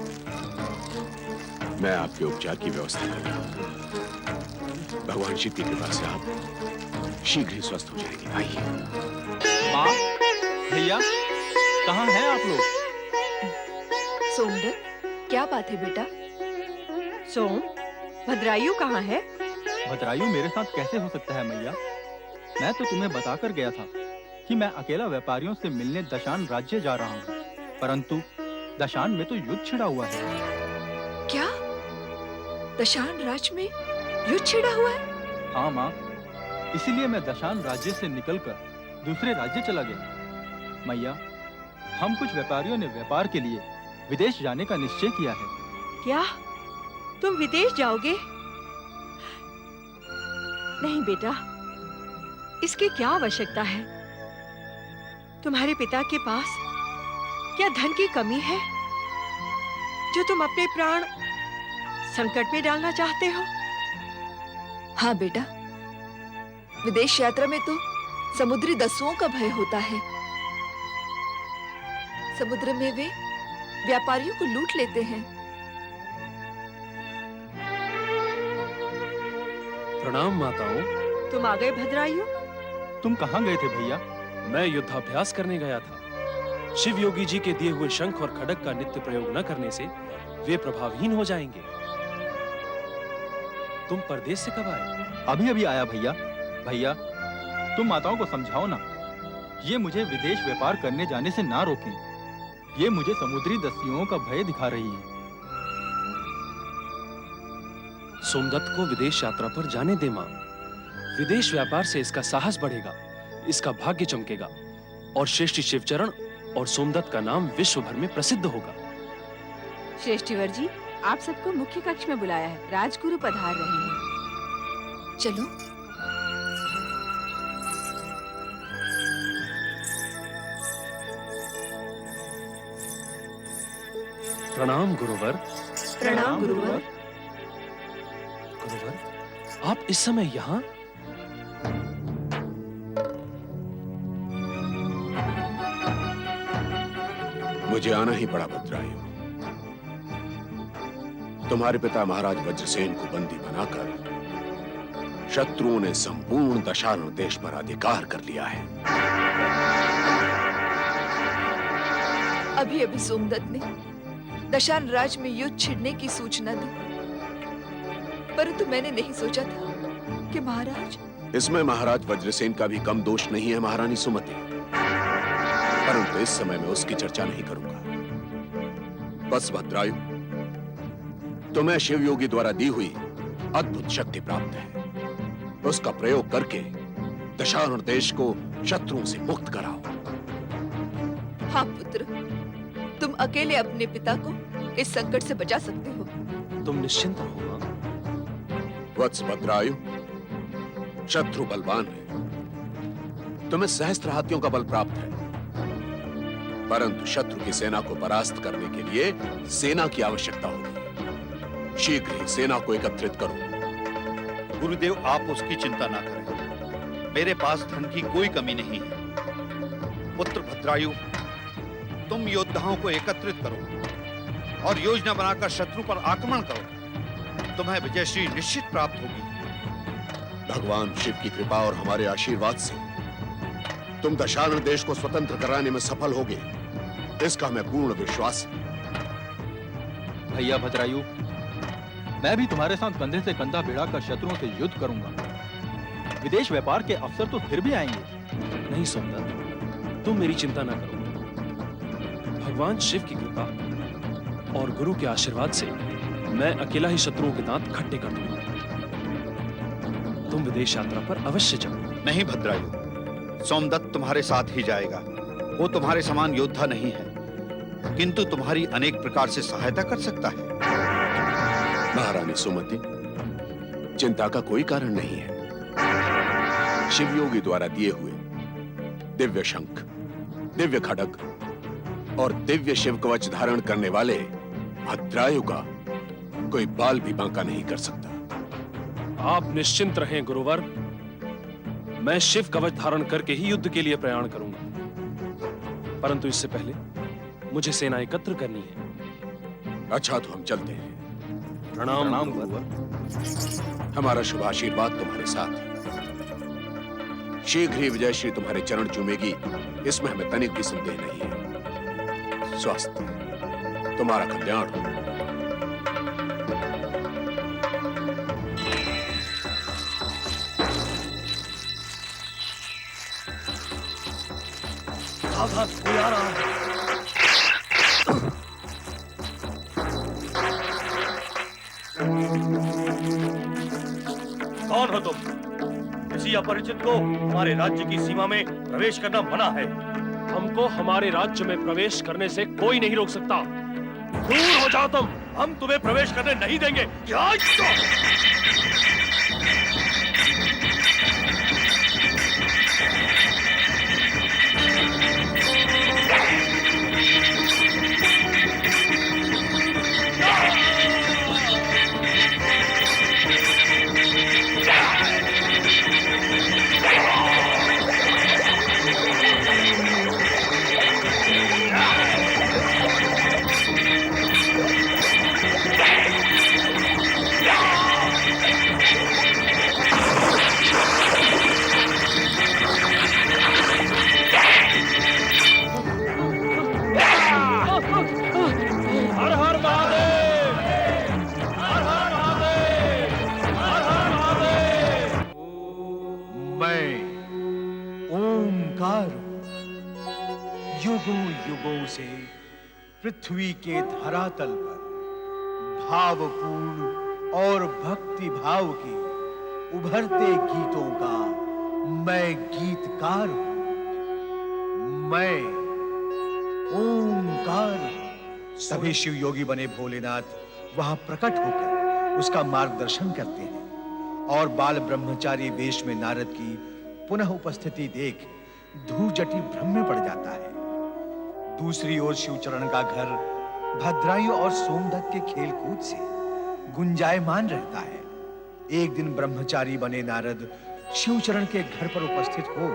S8: मैं आपके उपचार की व्यवस्था कर रहा हूं। भगवान शिव की कृपा से आप शीघ्र ही स्वस्थ हो जाएंगे। आइए।
S10: माँ, भैया, कहाँ हैं आप लोग?
S2: सोमदत्त, क्या बात है बेटा?
S4: सोम, भद्रायु कहाँ है?
S13: भद्रायु मेरे साथ कैसे हो सकता है मैया? मैं तो तुम्हें बताकर गया था कि मैं अकेला व्यापारियों से मिलने दशान राज्य जा रहा हूँ, परंतु दशान में तो युद्ध छिड़ा हुआ है।
S2: क्या दशान राज्य में युद्ध छिड़ा हुआ है?
S13: हाँ माँ, इसीलिए मैं दशान राज्य से निकलकर दूसरे राज्य चला गया। मैया, हम कुछ व्यापारियों ने व्यापार के लिए विदेश जाने का निश्चय किया है।
S4: क्या तुम विदेश जाओगे? नहीं बेटा, इसकी क्या आवश्यकता है? तुम्हारे पिता के पास क्या धन की कमी है जो तुम अपने प्राण संकट में डालना चाहते हो?
S2: हाँ बेटा, विदेश यात्रा में तो समुद्री दस्युओं का भय होता है। समुद्र में वे व्यापारियों को लूट लेते हैं।
S10: प्रणाम माताओं।
S4: तुम आ गए भद्रायु?
S13: तुम कहाँ गए थे भैया?
S10: मैं युद्धाभ्यास करने गया था। शिव योगी जी के दिए हुए शंख और खड्ग का नित्य प्रयोग न करने से वे प्रभावहीन हो जाएंगे। तुम परदेश से कब आए?
S13: अभी अभी आया भैया। भैया, तुम माताओं को समझाओ ना, ये मुझे विदेश व्यापार करने जाने से ना रोकें। ये मुझे समुद्री दस्युओं का भय दिखा रही है।
S10: सोमदत्त को विदेश यात्रा पर जाने दे मां। विदेश व्यापार से इसका साहस बढ़ेगा, इसका भाग्य चमकेगा और श्रेष्ठी शिवचरण और सोमदत्त का नाम विश्व भर में प्रसिद्ध होगा।
S3: श्रेष्ठीवर जी, आप सबको मुख्य कक्ष में बुलाया है। राजगुरु पधार रहे हैं।
S2: चलो।
S10: प्रणाम गुरुवर।
S2: प्रणाम गुरुवर।
S10: गुरुवर, आप इस समय यहाँ?
S8: मुझे आना ही पड़ा भद्रायु। तुम्हारे पिता महाराज वज्रसेन को बंदी बनाकर शत्रुओं ने संपूर्ण दशारण देश पर अधिकार कर लिया है।
S2: अभी अभी सोमदत्त ने दशान राज्य में युद्ध छिड़ने की सूचना दी, परंतु मैंने नहीं सोचा था कि महाराज।
S8: इसमें महाराज वज्रसेन का भी कम दोष नहीं है महारानी सुमति, परंतु इस समय मैं उसकी चर्चा नहीं करूंगा। बस भद्रायु, तुम्हें शिव योगी द्वारा दी हुई अद्भुत शक्ति प्राप्त है। उसका प्रयोग करके दशारण देश को शत्रुओं से मुक्त कराओ।
S2: हाँ पुत्र, तुम अकेले अपने पिता को इस संकट से बचा सकते हो।
S10: तुम निश्चिंत रहो मां।
S8: वत्स भद्रायु, शत्रु बलवान है, तुम्हें सहस्त्र हाथियों का बल प्राप्त है, परंतु शत्रु की सेना को परास्त करने के लिए सेना की आवश्यकता होगी। शीघ्र ही सेना को एकत्रित करो।
S5: गुरुदेव, आप उसकी चिंता ना करें। मेरे पास धन की कोई कमी नहीं है। पुत्र भद्रायु, तुम योद्धाओं को एकत्रित करो और योजना बनाकर शत्रु पर आक्रमण करो। तुम्हें विजयश्री निश्चित प्राप्त होगी।
S8: भगवान शिव की कृपा और हमारे आशीर्वाद से तुम दशारण देश को स्वतंत्र कराने में सफल होगे, इसका हमें पूर्ण विश्वास है।
S13: भैया भद्रायु, मैं भी तुम्हारे साथ कंधे से कंधा भिड़ाकर शत्रुओं से युद्ध करूंगा। विदेश व्यापार के अवसर तो फिर भी आएंगे।
S10: नहीं सोमदत्त, तुम मेरी चिंता ना करो। भगवान शिव की कृपा और गुरु के आशीर्वाद से मैं अकेला ही शत्रुओं के दांत खट्टे कर दूंगा। तुम विदेश यात्रा पर अवश्य जाओ।
S5: नहीं भद्रायु, सोमदत्त तुम्हारे साथ ही जाएगा। वो तुम्हारे समान योद्धा नहीं है, किंतु तुम्हारी अनेक प्रकार से सहायता कर सकता है।
S8: महारानी सुमति, चिंता का कोई कारण नहीं है। शिव योगी द्वारा दिए हुए दिव्य शंख, दिव्य खड्ग और दिव्य शिव कवच धारण करने वाले भद्रायु का कोई बाल भी बांका नहीं कर सकता।
S10: आप निश्चिंत रहें गुरुवर, मैं शिव कवच धारण करके ही युद्ध के लिए प्रयाण करूंगा, परंतु इससे पहले मुझे सेना एकत्र करनी है।
S8: अच्छा, तो हम चलते हैं।
S10: प्रणाम गुरुवर।
S8: हमारा शुभ आशीर्वाद तुम्हारे साथ है। शीघ्र ही विजयश्री तुम्हारे चरण चूमेगी, इसमें हमें तनिक भी संदेह नहीं है। स्वस्थ तुम्हारा कल्याण हो।
S9: कौन हो तुम? किसी अपरिचित को हमारे राज्य की सीमा में प्रवेश करना मना है।
S10: हमको हमारे राज्य में प्रवेश करने से कोई नहीं रोक सकता। दूर हो जाओ तुम।
S9: हम तुम्हें प्रवेश करने नहीं देंगे। क्या?
S1: युगों युगों से पृथ्वी के धरातल पर भावपूर्ण और भक्ति भाव के उभरते गीतों का मैं गीतकार हूं। मैं ओंकार हूं। सभी शिव योगी बने भोलेनाथ वहां प्रकट होकर उसका मार्गदर्शन करते हैं और बाल ब्रह्मचारी वेश में नारद की पुनः उपस्थिति देख धूर्जटि भ्रम में पड़ जाता है। दूसरी ओर शिवचरण का घर भद्रायु और सोमदत्त के खेलकूद से गुंजायमान रहता है। एक दिन ब्रह्मचारी बने नारद शिवचरण के घर पर उपस्थित हो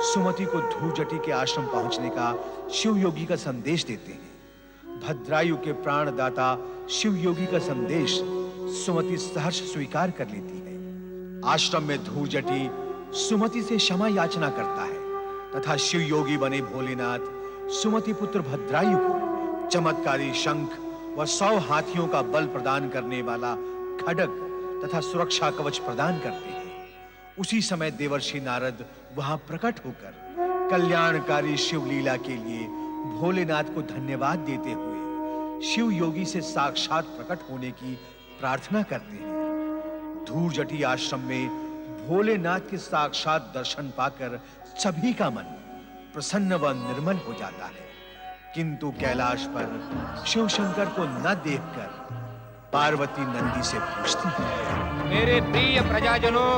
S1: सुमति को धूर्जटि के आश्रम पहुंचने का शिव योगी का संदेश देते हैं। भद्रायु के प्राणदाता शिव योगी का संदेश सुमति सहर्ष स्वीकार कर लेती है। आश्रम में धूर्जटि सुमति से क्षमा याचना करता है तथा शिव योगी बने भोलेनाथ सुमति पुत्र भद्रायु को चमत्कारी शंख व 100 हाथियों का बल प्रदान करने वाला खड्ग तथा सुरक्षा कवच प्रदान करते हैं। उसी समय देवर्षि नारद वहां प्रकट होकर कल्याणकारी शिव लीला के लिए भोलेनाथ को धन्यवाद देते हुए शिव योगी से साक्षात प्रकट होने की प्रार्थना करते हैं। धूर्जटि आश्रम में भोलेनाथ के साक्षात दर्शन पाकर सभी का मन प्रसन्न व निर्मल हो जाता है। किंतु कैलाश पर शिव शंकर को न देखकर पार्वती नंदी से पूछती है,
S12: मेरे प्रिय प्रजाजनों,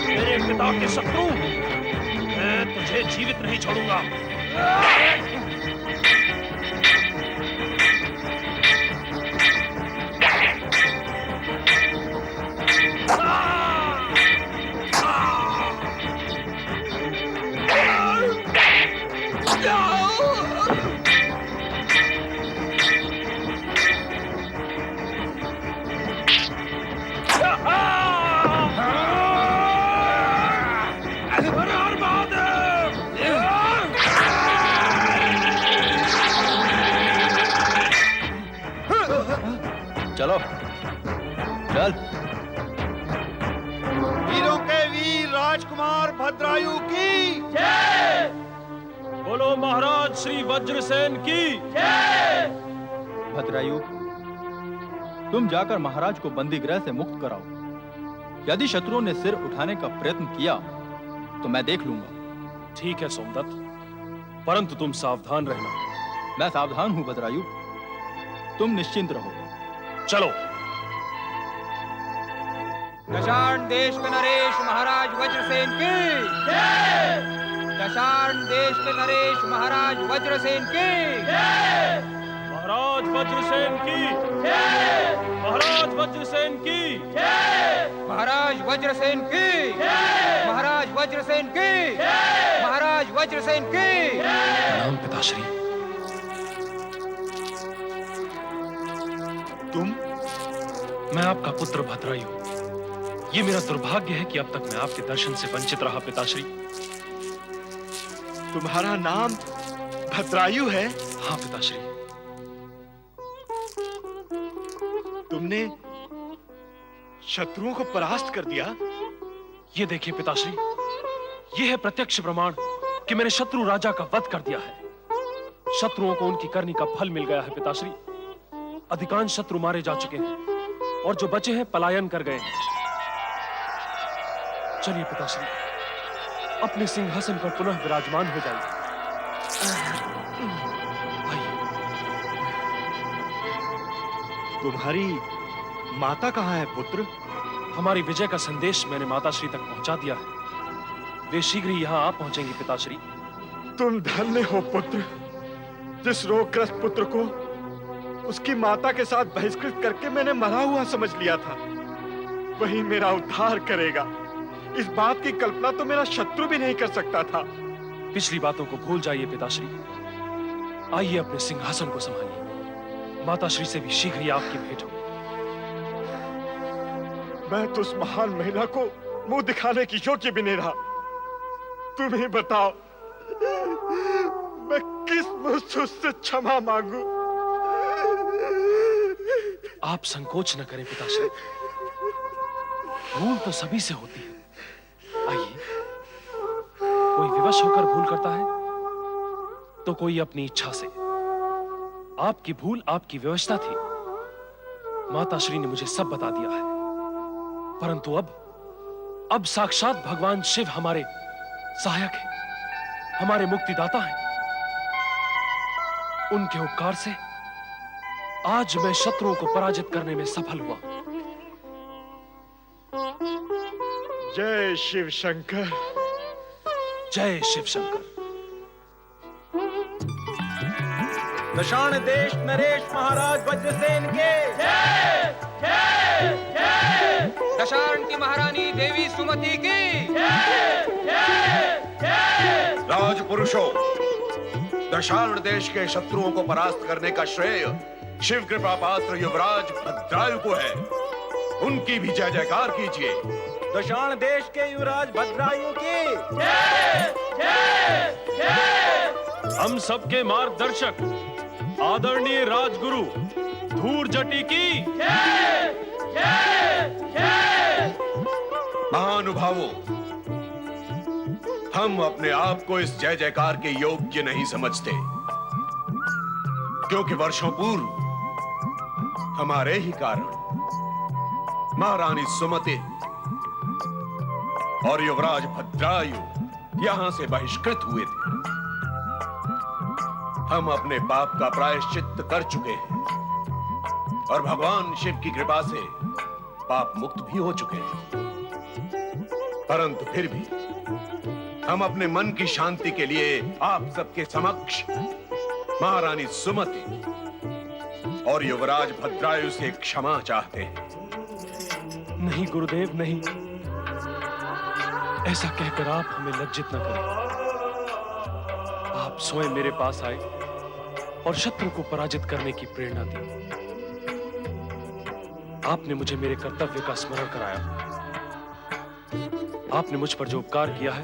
S10: मेरे पिता के शत्रु, मैं तुझे जीवित नहीं छोड़ूंगा।
S13: चलो चल।
S5: वीरों के वीर राजकुमार भद्रायु की
S10: जय। बोलो महाराज श्री वज्रसेन की जय।
S13: भद्रायु, तुम जाकर महाराज को बंदी गृह से मुक्त कराओ। यदि शत्रुओं ने सिर उठाने का प्रयत्न किया तो मैं देख लूंगा।
S10: ठीक है सोमदत्त, परंतु तुम सावधान रहना।
S13: मैं सावधान हूं भद्रायु, तुम निश्चिंत रहो।
S10: चलो।
S12: दशार्ण देश के नरेश महाराज वज्रसेन की जय। दशार्ण देश के नरेश महाराज वज्रसेन की जय।
S10: महाराज वज्रसेन की जय। महाराज वज्रसेन की जय।
S12: महाराज महाराज वज्रसेन की, महाराज वज्रसेन की, महाराज वज्रसेन की।
S10: प्रणाम पिताश्री।
S5: तुम?
S10: मैं आपका पुत्र भद्रायु। ये मेरा दुर्भाग्य है कि अब तक मैं आपके दर्शन से वंचित रहा पिताश्री।
S5: तुम्हारा नाम भद्रायु है?
S10: हाँ पिताश्री।
S5: तुमने शत्रुओं को परास्त कर दिया?
S10: ये देखिए पिताश्री, ये है प्रत्यक्ष प्रमाण कि मैंने शत्रु राजा का वध कर दिया है। शत्रुओं को उनकी करनी का फल मिल गया है पिताश्री। अधिकांश शत्रु मारे जा चुके हैं और जो बचे हैं पलायन कर गए हैं। चलिए पिताश्री, अपने सिंहासन पर पुनः विराजमान हो जाइए।
S5: तुम्हारी माता कहाँ है पुत्र?
S10: हमारी विजय का संदेश मैंने माताश्री तक पहुंचा दिया है। वे शीघ्र ही यहाँ आ पहुंचेंगी पिताश्री।
S5: तुम धन्य हो पुत्र। जिस रोगग्रस्त पुत्र को उसकी माता के साथ बहिष्कृत करके मैंने मरा हुआ समझ लिया था, वही मेरा उद्धार करेगा। इस बात की कल्पना तो मेरा शत्रु भी नहीं कर सकता था।
S10: पिछली बातों को भूल जाइए पिताश्री। आइए अपने सिंहासन को संभालिए। माताश्री से भी शीघ्र ही आपकी भेंट हो।
S5: मैं तो उस महान महिला को मुंह दिखाने की योग्य भी नहीं रहा। तुम ही बताओ, मैं किस मुंह से उससे क्षमा मांगू?
S10: आप संकोच न करें पिताश्री। भूल तो सभी से होती है। आइए, कोई विवश होकर भूल करता है तो कोई अपनी इच्छा से। आपकी भूल आपकी व्यवस्था थी। माताश्री ने मुझे सब बता दिया है। परंतु अब साक्षात भगवान शिव हमारे सहायक हैं, हमारे मुक्तिदाता हैं। उनके उपकार से आज मैं शत्रुओं को पराजित करने में सफल हुआ।
S5: जय शिव शंकर।
S10: जय शिव शंकर।
S12: दशाण देश नरेश महाराज वज्रसेन के, दशाण की महारानी देवी सुमति की।
S11: राजपुरुषों, दशाण देश के शत्रुओं को परास्त करने का श्रेय शिव कृपा पात्र युवराज भद्रायु को है। उनकी भी जय जयकार कीजिए।
S12: दशाण देश के युवराज भद्रायु की।
S10: हम सबके मार्गदर्शक आदरणीय राजगुरु धूर्जटी की।
S11: महानुभावों, हम अपने आप को इस जय जयकार के योग्य नहीं समझते, क्योंकि वर्षों पूर्व हमारे ही कारण महारानी सुमति और युवराज भद्रायु यहां से बहिष्कृत हुए थे। हम अपने पाप का प्रायश्चित कर चुके हैं और भगवान शिव की कृपा से पाप मुक्त भी हो चुके हैं। परंतु फिर भी हम अपने मन की शांति के लिए आप सबके समक्ष महारानी सुमति और युवराज भद्रायु से क्षमा चाहते हैं।
S10: नहीं गुरुदेव, नहीं। ऐसा कहकर आप हमें लज्जित न करें। आप स्वयं मेरे पास आए और शत्रु को पराजित करने की प्रेरणा दी। आपने मुझे मेरे कर्तव्य का स्मरण कराया। आपने मुझ पर जो उपकार किया है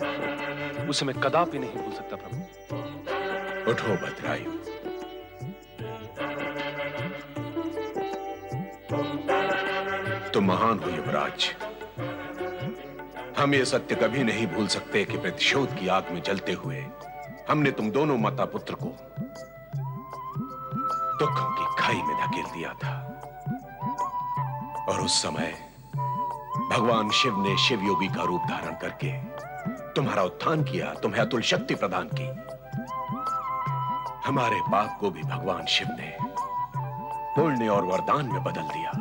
S10: उसे मैं कदापि नहीं भूल सकता प्रभु।
S11: उठो भद्रायु। तुम महान हो युवराज। हम ये सत्य कभी नहीं भूल सकते कि प्रतिशोध की आग में जलते हुए हमने तुम दोनों माता पुत्र को दुखों की खाई में धकेल दिया था। और उस समय भगवान शिव ने शिव योगी का रूप धारण करके तुम्हारा उत्थान किया, तुम्हें अतुल शक्ति प्रदान की। हमारे पाप को भी भगवान शिव ने पुण्य और वरदान में बदल दिया।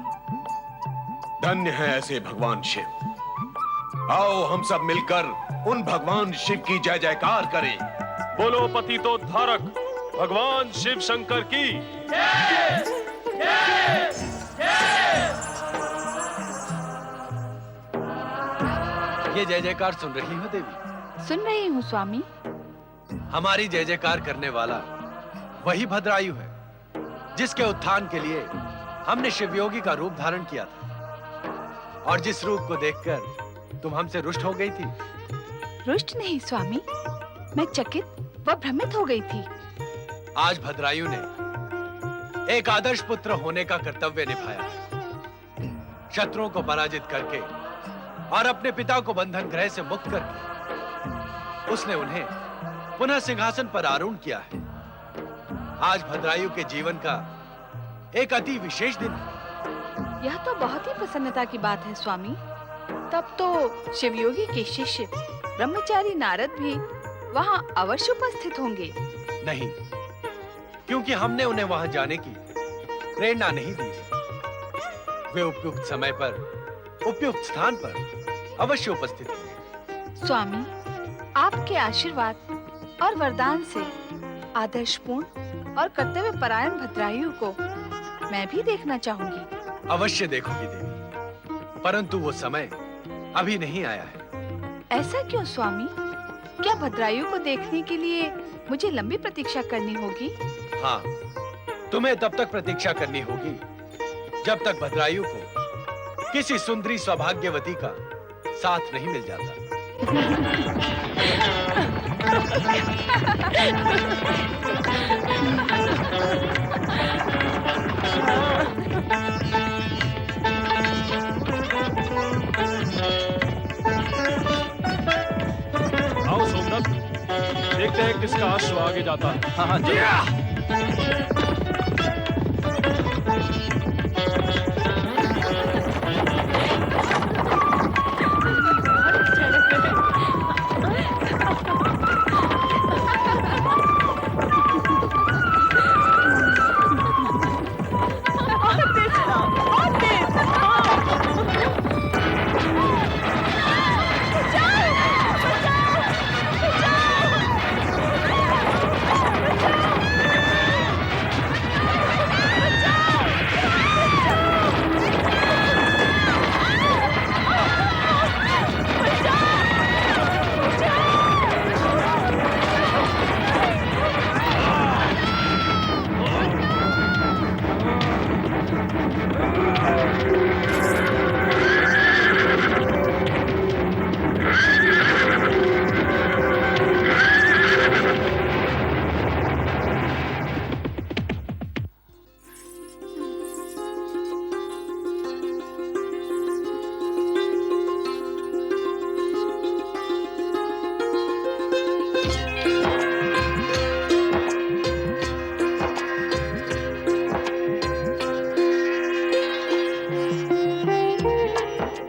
S11: धन्य है ऐसे भगवान शिव। आओ हम सब मिलकर उन भगवान शिव की जय जयकार करें।
S10: बोलो पतितोद्धारक भगवान शिव शंकर की।
S11: ये जय जयकार सुन रही हो देवी?
S3: सुन रही हूँ स्वामी।
S11: हमारी जय जयकार करने वाला वही भद्रायु है जिसके उत्थान के लिए हमने शिवयोगी का रूप धारण किया था और जिस रूप को देखकर तुम हमसे रुष्ट हो गई थी।
S3: रुष्ट नहीं स्वामी, मैं चकित व भ्रमित हो गई थी।
S11: आज भद्रायु ने एक आदर्श पुत्र होने का कर्तव्य निभाया। शत्रुओं को पराजित करके और अपने पिता को बंधन गृह से मुक्त करके उसने उन्हें पुनः सिंहासन पर आरूढ़ किया है। आज भद्रायु के जीवन का एक अति विशेष दिन है।
S3: यह तो बहुत ही प्रसन्नता की बात है स्वामी। तब तो शिवयोगी के शिष्य ब्रह्मचारी नारद भी वहाँ अवश्य उपस्थित होंगे।
S11: नहीं, क्योंकि हमने उन्हें वहां जाने की प्रेरणा नहीं दी। वे उपयुक्त समय पर उपयुक्त स्थान पर अवश्य उपस्थित होंगे।
S3: स्वामी, आपके आशीर्वाद और वरदान से आदर्शपूर्ण और कर्तव्य परायण भद्रायु को मैं भी देखना चाहूंगी।
S11: अवश्य देखोगी देवी, परंतु वो समय अभी नहीं आया है।
S3: ऐसा क्यों स्वामी? क्या भद्रायु को देखने के लिए मुझे लंबी प्रतीक्षा करनी होगी?
S11: हाँ, तुम्हें तब तक प्रतीक्षा करनी होगी जब तक भद्रायु को किसी सुंदरी सौभाग्यवती का साथ नहीं मिल जाता।
S10: आओ सोमनाथ, देखते हैं किसका अश्व आगे जाता है।
S13: हाँ हाँ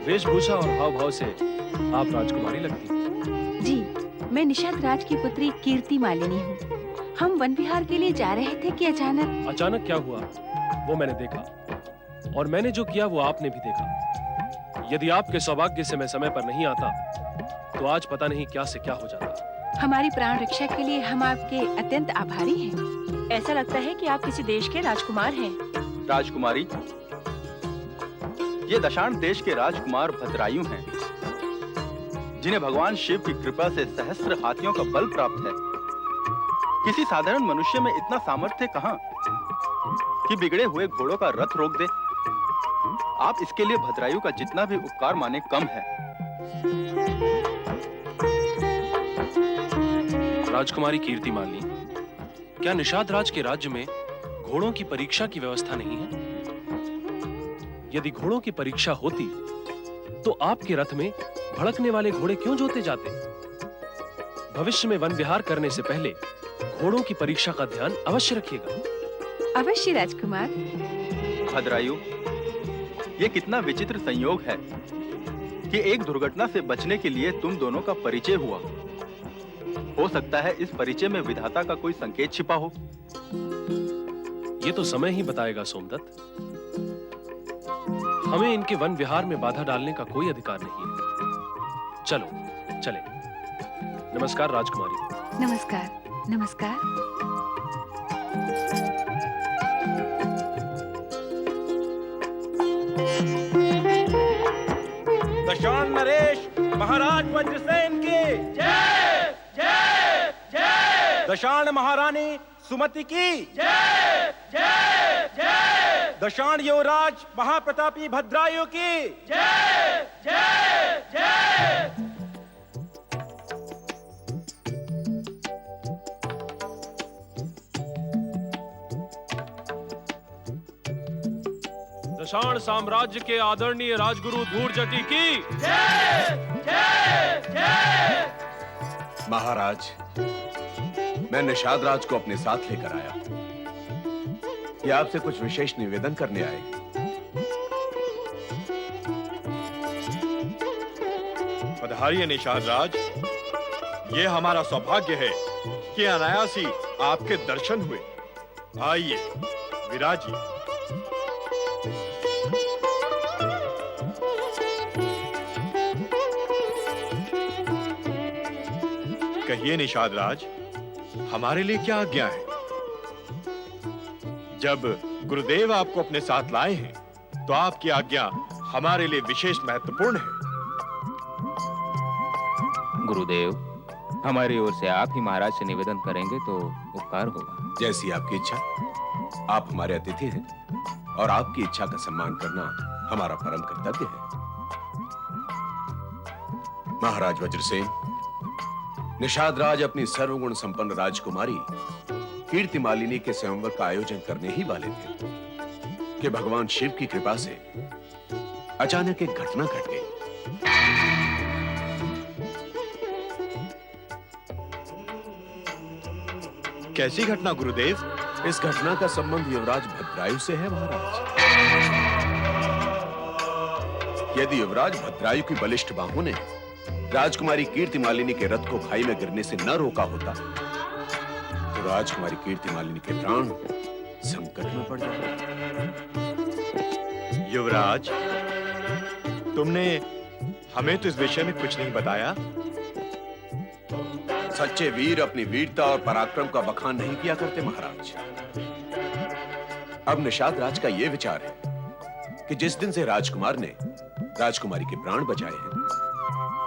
S10: वेशभूषा और हाव भाव से आप राजकुमारी लगती हैं।
S14: जी, मैं निषाद राज की पुत्री कीर्ति मालिनी हूँ। हम वन विहार के लिए जा रहे थे कि
S10: अचानक क्या हुआ वो मैंने देखा और मैंने जो किया वो आपने भी देखा। यदि आपके सौभाग्य से मैं समय पर नहीं आता तो आज पता नहीं क्या से क्या हो जाता।
S14: हमारी प्राण रक्षा के लिए हम आपके अत्यंत आभारी हैं। ऐसा लगता है कि आप किसी देश के राजकुमार हैं।
S13: राजकुमारी, ये दशाण देश के राजकुमार भद्रायु हैं, जिन्हें भगवान शिव की कृपा से सहस्त्र हाथियों का बल प्राप्त है। किसी साधारण मनुष्य में इतना सामर्थ्य कहाँ कि बिगड़े हुए घोड़ों का रथ रोक दे। आप इसके लिए भद्रायु का जितना भी उपकार माने कम है।
S10: राजकुमारी कीर्ति मालिनी, क्या निषाद राज के राज्य में घोड़ों की परीक्षा की व्यवस्था नहीं है? यदि घोड़ों की परीक्षा होती तो आपके रथ में भड़कने वाले घोड़े क्यों जोते जाते? भविष्य में वन विहार करने से पहले घोड़ों की परीक्षा का ध्यान अवश्य रखिएगा।
S14: अवश्य राजकुमार।
S13: भद्रायु, ये कितना विचित्र संयोग है कि एक दुर्घटना से बचने के लिए तुम दोनों का परिचय हुआ। हो सकता है इस परिचय में विधाता का कोई संकेत छिपा हो।
S10: ये तो समय ही बताएगा सोमदत्त। हमें इनके वन विहार में बाधा डालने का कोई अधिकार नहीं है। चलो चले। नमस्कार राजकुमारी।
S14: नमस्कार। नमस्कार।
S6: दशान नरेश महाराज वज्रसेन की
S12: जय जय जय
S6: दशान महारानी सुमति की
S12: जय जय जय
S6: दशान युवराज महाप्रतापी भद्रायु की
S12: जय जय जय
S10: दशाण साम्राज्य के आदरणीय राजगुरु धूर्जटी की
S12: जय जय जय
S11: महाराज, मैं निषाद राज को अपने साथ लेकर आया। ये आपसे कुछ विशेष निवेदन करने आए।
S9: पधारिए निषाद राज। ये हमारा सौभाग्य है कि अनायास ही आपके दर्शन हुए। आइए विराजिए। कहिए निषाद राज, हमारे लिए क्या आज्ञा है? जब गुरुदेव आपको अपने साथ लाए हैं, तो आपकी आज्ञा हमारे लिए विशेष महत्वपूर्ण है।
S6: गुरुदेव, हमारी ओर से आप ही महाराज से निवेदन करेंगे तो उपकार होगा।
S11: जैसी आपकी इच्छा। आप हमारे अतिथि हैं और आपकी इच्छा का सम्मान करना हमारा परम कर्तव्य है। महाराज वज्रसेन, निषाद राज अपनी सर्वगुण संपन्न राजकुमारी कीर्तिमालिनी के स्वयंवर का आयोजन करने ही वाले थे कि भगवान शिव की कृपा से अचानक एक घटना घट गई।
S9: कैसी घटना गुरुदेव?
S11: इस घटना का संबंध युवराज भद्रायु से है महाराज। यदि युवराज भद्रायु की बलिष्ठ बाहों ने राजकुमारी कीर्तिमालिनी के रथ को खाई में गिरने से न रोका होता, तो राजकुमारी कीर्तिमालिनी के प्राण संकट में पड़ जाते।
S9: युवराज, तुमने हमें तो इस विषय में कुछ नहीं बताया।
S11: सच्चे वीर अपनी वीरता और पराक्रम का बखान नहीं किया करते महाराज। अब निषाद राज का यह विचार है कि जिस दिन से राजकुमार ने राजकुमारी के प्राण बचाए हैं,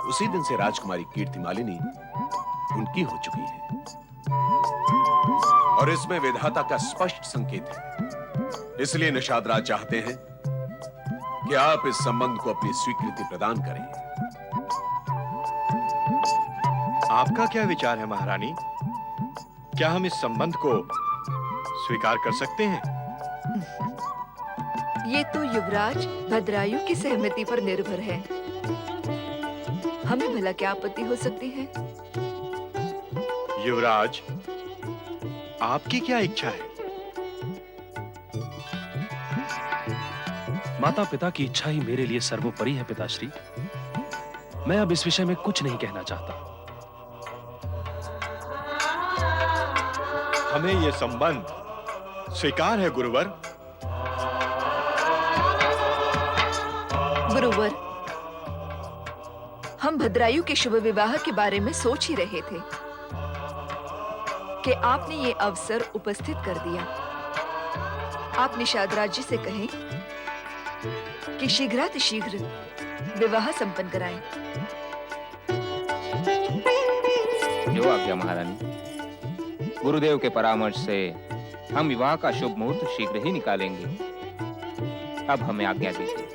S11: उसी दिन से राजकुमारी कीर्तिमालिनी उनकी हो चुकी है और इसमें विधाता का स्पष्ट संकेत है। इसलिए निषाद राज चाहते हैं कि आप इस संबंध को अपनी स्वीकृति प्रदान करें।
S9: आपका क्या विचार है महारानी? क्या हम इस संबंध को स्वीकार कर सकते हैं?
S2: ये तो युवराज भद्रायु की सहमति पर निर्भर है। हमें भला क्या आपत्ति हो सकती है?
S9: युवराज, आपकी क्या इच्छा है?
S10: माता पिता की इच्छा ही मेरे लिए सर्वोपरि है पिताश्री। मैं अब इस विषय में कुछ नहीं कहना चाहता।
S9: हमें यह संबंध स्वीकार है गुरुवर।
S2: गुरुवर, हम भद्रायु के शुभ विवाह के बारे में सोच ही रहे थे कि आपने ये अवसर उपस्थित कर दिया। आप निषाद राज जी से कहें कि शीघ्रातिशीघ्र विवाह संपन्न कराएं।
S6: जो आज्ञा महारानी। गुरुदेव के परामर्श से हम विवाह का शुभ मुहूर्त शीघ्र ही निकालेंगे। अब हमें आज्ञा दीजिए।